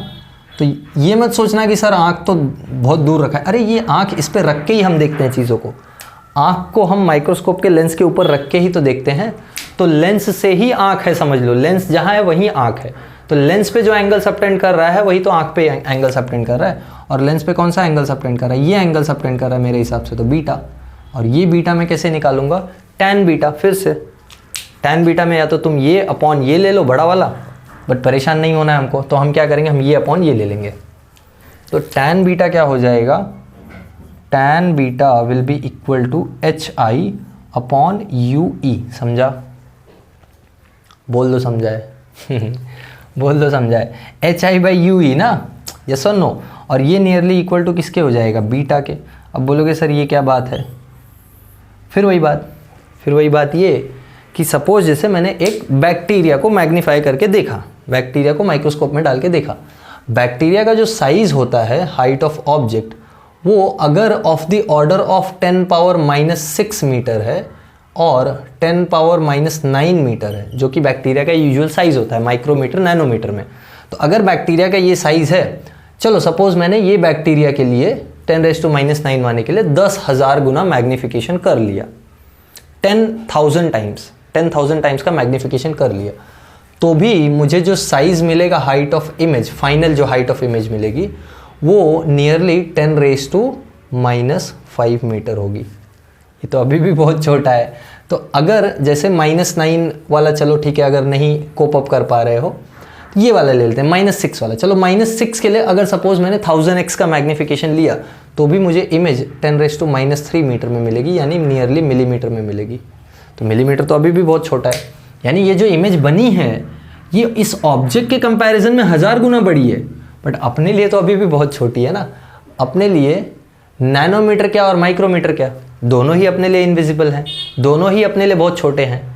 Speaker 1: तो ये मत सोचना कि सर आँख तो बहुत दूर रखा है। अरे ये आँख इस पर रख के ही हम देखते हैं चीज़ों को, आँख को हम माइक्रोस्कोप के लेंस के ऊपर रख के ही तो देखते हैं। तो लेंस से ही आँख है, समझ लो, लेंस जहाँ है वहीं आँख है। तो लेंस पे जो एंगल सबटेंड कर रहा है वही तो आँख पे एंगल सबटेंड कर रहा है। और लेंस पे कौन सा एंगल सबटेंड कर रहा है, ये एंगल सबटेंड कर रहा है मेरे हिसाब से तो बीटा। और ये बीटा मैं कैसे निकालूंगा, टैन बीटा। फिर से टैन बीटा में या तो तुम ये अपॉन ये ले लो बड़ा वाला, बट परेशान नहीं होना है हमको, तो हम क्या करेंगे, हम ये अपॉन ये ले लेंगे। तो टैन बीटा क्या हो जाएगा, tan beta will be equal to H I upon U E. समझा, बोल दो समझाए बोल दो समझाए, H I by U E ना, यस और नो। और ये नियरली इक्वल टू किसके हो जाएगा, बीटा के। अब बोलोगे सर ये क्या बात है, फिर वही बात ये कि सपोज जैसे मैंने एक बैक्टीरिया को मैग्नीफाई करके देखा, बैक्टीरिया को माइक्रोस्कोप में डाल के देखा। बैक्टीरिया का जो साइज होता है हाइट ऑफ ऑब्जेक्ट, वो अगर of the order of 10 power -6 metre है और 10 पावर -9 मीटर है, जो कि बैक्टीरिया का यूजुअल साइज होता है माइक्रोमीटर नैनोमीटर में। तो अगर बैक्टीरिया का ये साइज है, चलो सपोज मैंने ये बैक्टीरिया के लिए 10⁻⁹ माने के लिए 10,000 गुना मैग्नीफिकेशन कर लिया, 10,000 टाइम्स का मैग्नीफिकेशन कर लिया, तो भी मुझे जो साइज मिलेगा हाइट ऑफ इमेज, फाइनल जो हाइट ऑफ इमेज मिलेगी, वो नियरली 10⁻⁻5 मीटर होगी। ये तो अभी भी बहुत छोटा है। तो अगर जैसे -9 वाला, चलो ठीक है, अगर नहीं कोप अप कर पा रहे हो, ये वाला ले लेते हैं -6 वाला। चलो -6 के लिए अगर सपोज मैंने 1000x का मैग्नीफिकेशन लिया, तो भी मुझे इमेज 10⁻³ मीटर में मिलेगी, यानी नियरली मिलीमीटर में मिलेगी। तो मिलीमीटर तो अभी भी बहुत छोटा है, यानी ये जो इमेज बनी है ये इस ऑब्जेक्ट के कंपैरिजन में 1000 गुना बड़ी है, बट अपने लिए तो अभी भी बहुत छोटी है ना। अपने लिए नैनोमीटर क्या और माइक्रोमीटर क्या, दोनों ही अपने लिए इनविजिबल हैं, दोनों ही अपने लिए बहुत छोटे हैं।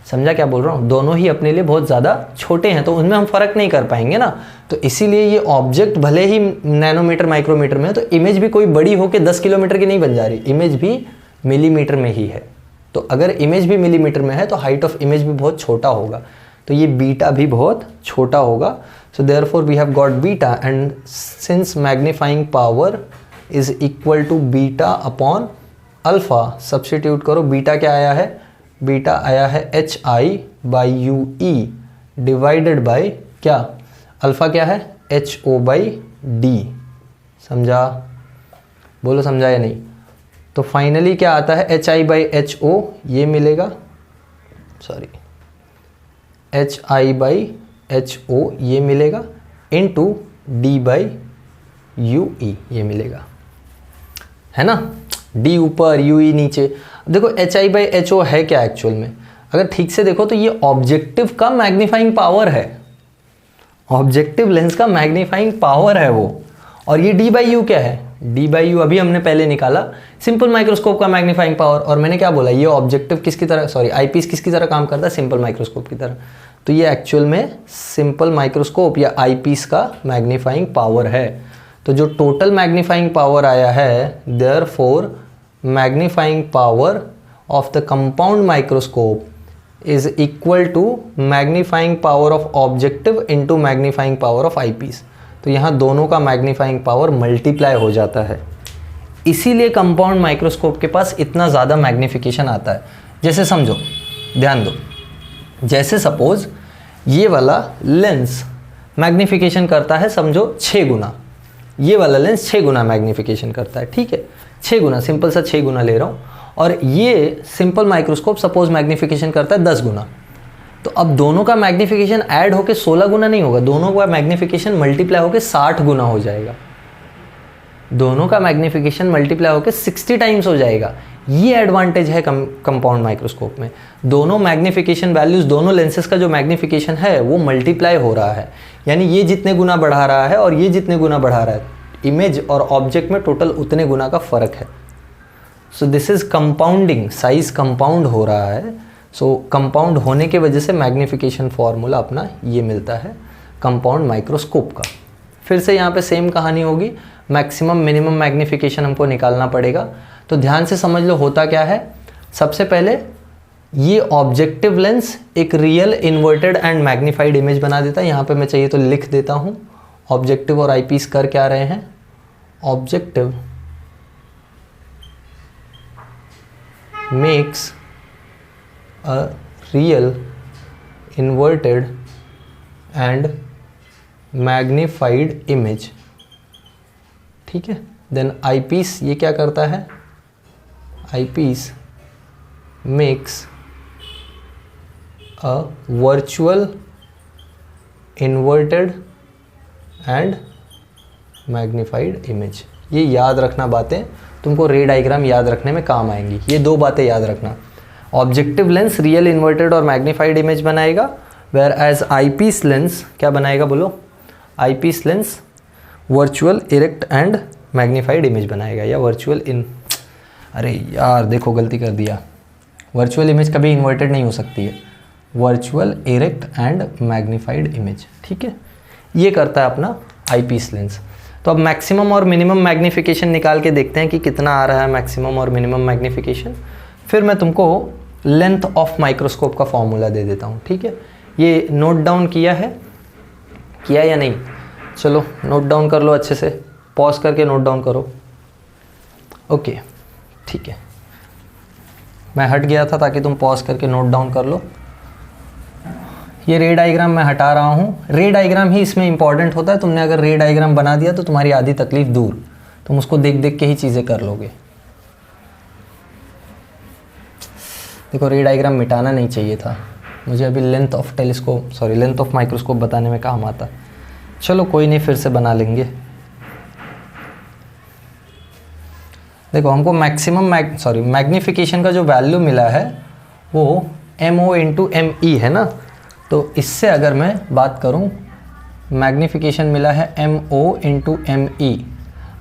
Speaker 1: समझा क्या बोल रहा हूँ, दोनों ही अपने लिए बहुत ज़्यादा छोटे हैं, तो उनमें हम फ़र्क नहीं कर पाएंगे ना। तो इसीलिए ये ऑब्जेक्ट भले ही नैनोमीटर माइक्रोमीटर में है, तो इमेज भी कोई बड़ी होकर 10 किलोमीटर की नहीं बन जा रही, इमेज भी मिलीमीटर में ही है। तो अगर इमेज भी मिलीमीटर में है तो हाइट ऑफ इमेज भी बहुत छोटा होगा, तो ये बीटा भी बहुत छोटा होगा। So therefore we have got beta, and since magnifying power is equal to beta upon alpha, substitute करो, बीटा क्या आया है, बीटा आया है H I by U E divided by क्या, अल्फ़ा क्या है, एच ओ बाई डी। समझा, बोलो समझा या नहीं। तो फाइनली क्या आता है, H I by H O ये मिलेगा, sorry H I by H O ये मिलेगा, into D by U E ये मिलेगा, है ना। डी ऊपर यू ई नीचे। देखो H I by H O है क्या एक्चुअल में, अगर ठीक से देखो तो ये ऑब्जेक्टिव का मैग्नीफाइंग पावर है, ऑब्जेक्टिव लेंस का मैग्नीफाइंग पावर है वो। और ये डी बाई यू क्या है, डी बाई यू अभी हमने पहले निकाला, सिंपल माइक्रोस्कोप का मैग्नीफाइंग पावर। और मैंने क्या बोला, ये ऑब्जेक्टिव किसकी तरह, सॉरी आईपीस किसकी तरह काम करता है, सिंपल माइक्रोस्कोप की तरह। तो ये एक्चुअल में सिंपल माइक्रोस्कोप या आईपीस का मैग्नीफाइंग पावर है। तो जो टोटल मैग्नीफाइंग पावर आया है, therefore magnifying power of the compound microscope is equal to magnifying power of objective into magnifying power of eyepiece. तो यहाँ दोनों का मैग्नीफाइंग पावर मल्टीप्लाई हो जाता है, इसीलिए कंपाउंड माइक्रोस्कोप के पास इतना ज़्यादा मैग्नीफिकेशन आता है। जैसे समझो, ध्यान दो, जैसे सपोज ये वाला लेंस मैग्नीफिकेशन करता है समझो 6 गुना, ये वाला लेंस 6 गुना मैग्नीफिकेशन करता है, ठीक है, 6 गुना, सिंपल सा 6 गुना ले रहा हूँ, और ये सिंपल माइक्रोस्कोप सपोज मैग्नीफिकेशन करता है 10 गुना। तो अब दोनों का मैग्नीफिकेशन ऐड होकर 16 गुना नहीं होगा, दोनों का मैग्नीफिकेशन मल्टीप्लाई होकर 60 गुना हो जाएगा, दोनों का मैग्नीफिकेशन मल्टीप्लाई होकर 60 टाइम्स हो जाएगा। ये एडवांटेज है कंपाउंड माइक्रोस्कोप में, दोनों मैग्नीफिकेशन वैल्यूज, दोनों लेंसेज का जो मैग्नीफिकेशन है वो मल्टीप्लाई हो रहा है, यानी ये जितने गुना बढ़ा रहा है और ये जितने गुना बढ़ा रहा है, इमेज और ऑब्जेक्ट में टोटल उतने गुना का फर्क है। So this is compounding, size compound हो रहा है। सो कंपाउंड होने के वजह से मैग्नीफिकेशन फॉर्मूला अपना ये मिलता है कंपाउंड माइक्रोस्कोप का। फिर से यहाँ पे सेम कहानी होगी, मैक्सिमम मिनिमम मैग्नीफिकेशन हमको निकालना पड़ेगा। तो ध्यान से समझ लो होता क्या है। सबसे पहले ये ऑब्जेक्टिव लेंस एक real inverted and magnified image बना देता है। यहाँ पे मैं चाहिए तो लिख देता हूँ, ऑब्जेक्टिव और आईपीस कर क्या रहे हैं, objective makes a real inverted and magnified image, ठीक है। देन आईपीस ये क्या करता है, eyepiece makes a virtual inverted and magnified image. ये याद रखना बातें, तुमको रे डायग्राम याद रखने में काम आएंगी। ये 2 बातें याद रखना, ऑब्जेक्टिव लेंस रियल इन्वर्टेड और मैग्नीफाइड इमेज बनाएगा, वेयर एज आईपीस लेंस क्या बनाएगा, बोलो, eyepiece lens virtual erect and magnified image बनाएगा, या वर्चुअल इन, अरे यार देखो गलती कर दिया, वर्चुअल इमेज कभी इन्वर्टेड नहीं हो सकती है, virtual erect and magnified image, ठीक है। ये करता है अपना आईपीस लेंस। तो अब मैक्सिमम और मिनिमम मैग्नीफिकेशन निकाल के देखते हैं कि कितना आ रहा है मैक्सिमम और मिनिमम मैग्नीफिकेशन। फिर मैं तुमको लेंथ ऑफ माइक्रोस्कोप का फॉर्मूला दे देता हूँ, ठीक है। ये नोट डाउन किया है, किया या नहीं, चलो नोट डाउन कर लो अच्छे से, पॉज करके नोट डाउन करो, ओके ठीक है। मैं हट गया था ताकि तुम पॉज करके नोट डाउन कर लो। ये रे डायग्राम मैं हटा रहा हूँ, रे डायग्राम ही इसमें इंपॉर्टेंट होता है। तुमने अगर रे डायग्राम बना दिया तो तुम्हारी आधी तकलीफ दूर, तुम उसको देख देख के ही चीज़ें कर लोगे। देखो रे डायग्राम मिटाना नहीं चाहिए था मुझे, अभी length of telescope sorry length of microscope बताने में काम आता। चलो कोई नहीं, फिर से बना लेंगे। देखो हमको मैक्सिमम मैग्नीफिकेशन का जो वैल्यू मिला है वो MO इंटू ME है ना। तो इससे अगर मैं बात करूं, मैग्नीफिकेशन मिला है MO इंटू ME।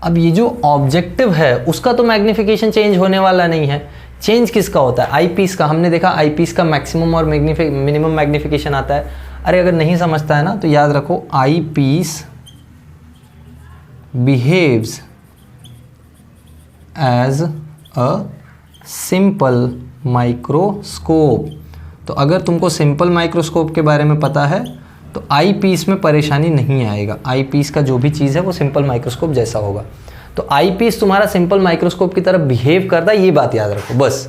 Speaker 1: अब ये जो ऑब्जेक्टिव है उसका तो मैग्नीफिकेशन चेंज होने वाला नहीं है, चेंज किसका होता है, आईपीस का। हमने देखा आईपीस का मैक्सिमम और मिनिमम मैग्नीफिकेशन आता है। अरे अगर नहीं समझता है ना तो याद रखो, eyepiece behaves as a simple microscope. तो अगर तुमको सिंपल माइक्रोस्कोप के बारे में पता है तो आई पीस में परेशानी नहीं आएगा। आई पीस का जो भी चीज़ है वो सिंपल माइक्रोस्कोप जैसा होगा। तो आई पीस तुम्हारा सिंपल माइक्रोस्कोप की तरह बिहेव करता है, ये बात याद रखो बस।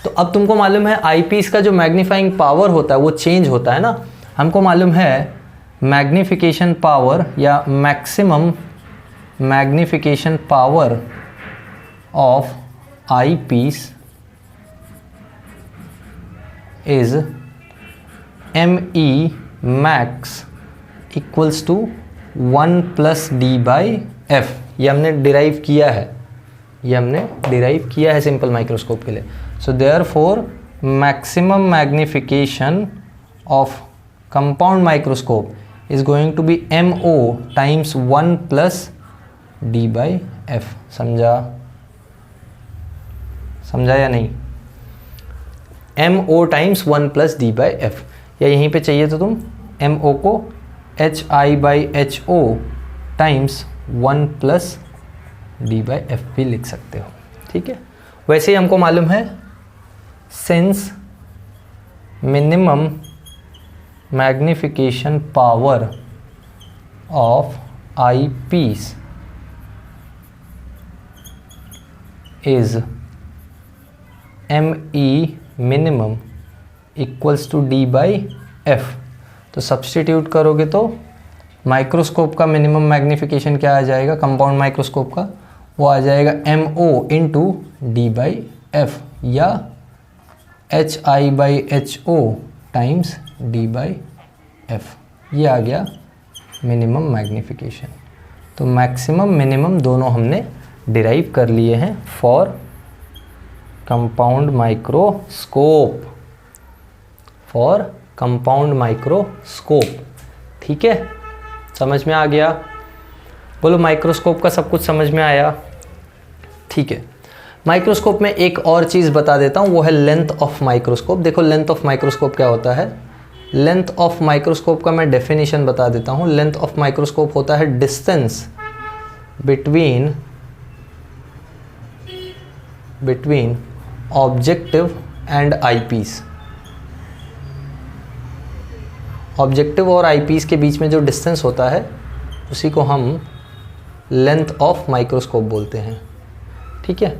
Speaker 1: तो अब तुमको मालूम है आई पीस का जो मैग्नीफाइंग पावर होता है वो चेंज होता है ना। हमको मालूम है मैग्नीफिकेशन पावर या maximum magnification power of eyepiece is ME max equals to 1 plus D by F। ये हमने डिराइव किया है, ये हमने डिराइव किया है सिंपल माइक्रोस्कोप के लिए। So therefore maximum magnification of compound microscope is going to be MO times 1 plus D by F। समझा या नहीं? MO times 1 plus D by F, या यहीं पे चाहिए तो तुम MO को HI by HO times 1 plus d/f भी लिख सकते हो, ठीक है। वैसे ही हमको मालूम है since minimum magnification power of eyepiece is ME minimum equals to d/f, तो सब्सटीट्यूट करोगे तो माइक्रोस्कोप का मिनिमम मैग्निफिकेशन क्या आ जाएगा, कंपाउंड माइक्रोस्कोप का, वो आ जाएगा MO इंटू d/f या HI/HO टाइम्स d/f, ये आ गया मिनिमम मैग्निफिकेशन। तो मैक्सिमम मिनिमम दोनों हमने डिराइव कर लिए हैं for compound microscope, for compound microscope, ठीक है। समझ में आ गया? बोलो माइक्रोस्कोप का सब कुछ समझ में आया? ठीक है। माइक्रोस्कोप में एक और चीज़ बता देता हूँ, वो है लेंथ ऑफ माइक्रोस्कोप। देखो लेंथ ऑफ माइक्रोस्कोप क्या होता है। लेंथ ऑफ माइक्रोस्कोप का मैं डेफिनेशन बता देता हूँ। लेंथ ऑफ माइक्रोस्कोप होता है distance between objective and eyepiece. Objective और आईपीस के बीच में जो डिस्टेंस होता है उसी को हम लेंथ ऑफ माइक्रोस्कोप बोलते हैं, ठीक है।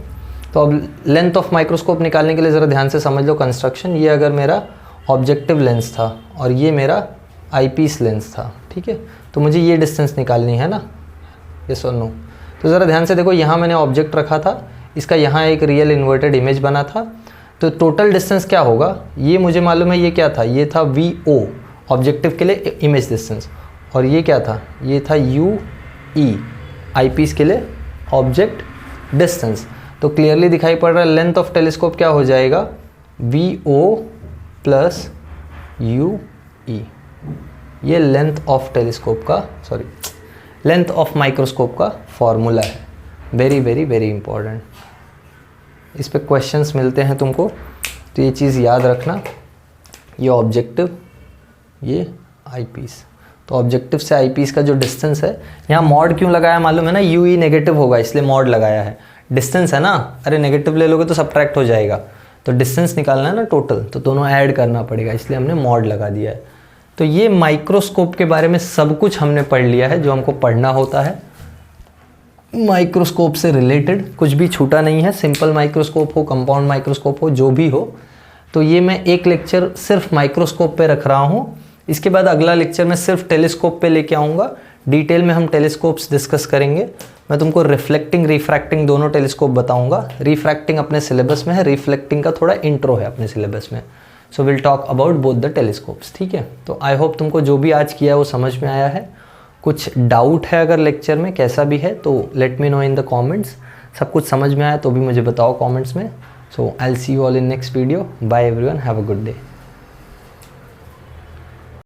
Speaker 1: तो अब लेंथ ऑफ माइक्रोस्कोप निकालने के लिए ज़रा ध्यान से समझ लो कंस्ट्रक्शन। ये अगर मेरा ऑब्जेक्टिव लेंस था और ये मेरा आईपीस लेंस था, ठीक है, तो मुझे ये डिस्टेंस निकालनी है ना, यस और नो। तो ज़रा ध्यान से देखो, यहाँ मैंने ऑब्जेक्ट रखा था, इसका यहाँ एक रियल इन्वर्टेड इमेज बना था, तो टोटल डिस्टेंस क्या होगा, ये मुझे मालूम है। ये क्या था, ये था VO ऑब्जेक्टिव के लिए इमेज डिस्टेंस, और ये क्या था, ये था UE आईपीस के लिए ऑब्जेक्ट डिस्टेंस। तो क्लियरली दिखाई पड़ रहा है लेंथ ऑफ टेलीस्कोप क्या हो जाएगा, VO प्लस UE। ये लेंथ ऑफ टेलीस्कोप का, सॉरी, लेंथ ऑफ माइक्रोस्कोप का फॉर्मूला है। वेरी वेरी वेरी इंपॉर्टेंट, इस पे क्वेश्चंस मिलते हैं तुमको, तो ये चीज़ याद रखना। ये ऑब्जेक्टिव, ये आईपीस, तो ऑब्जेक्टिव से आईपीस का जो डिस्टेंस है, यहाँ मॉड क्यों लगाया मालूम है ना, UE नेगेटिव होगा इसलिए मॉड लगाया है। डिस्टेंस है ना, अरे नेगेटिव ले लोगे तो सब्ट्रैक्ट हो जाएगा, तो डिस्टेंस निकालना है ना टोटल, तो दोनों ऐड करना पड़ेगा, इसलिए हमने मॉड लगा दिया है। तो ये माइक्रोस्कोप के बारे में सब कुछ हमने पढ़ लिया है जो हमको पढ़ना होता है। माइक्रोस्कोप से रिलेटेड कुछ भी छूटा नहीं है, सिंपल माइक्रोस्कोप हो, कंपाउंड माइक्रोस्कोप हो, जो भी हो। तो ये मैं एक लेक्चर सिर्फ माइक्रोस्कोप पे रख रहा हूँ। इसके बाद अगला लेक्चर मैं सिर्फ टेलीस्कोप पे लेके आऊँगा। डिटेल में हम टेलीस्कोप्स डिस्कस करेंगे। मैं तुमको रिफ्लेक्टिंग रिफ्रैक्टिंग दोनों टेलीस्कोप बताऊँगा। रिफ्रैक्टिंग अपने सिलेबस में है, रिफ्लेक्टिंग का थोड़ा इंट्रो है अपने सिलेबस में। So will talk about both the telescopes, ठीक है। तो आई होप तुमको जो भी आज किया है वो समझ में आया है। कुछ डाउट है अगर लेक्चर में कैसा भी है तो let me know in the comments. सब कुछ समझ में आया तो भी मुझे बताओ कमेंट्स में। So I will see you all in next video. Bye everyone, have a good day.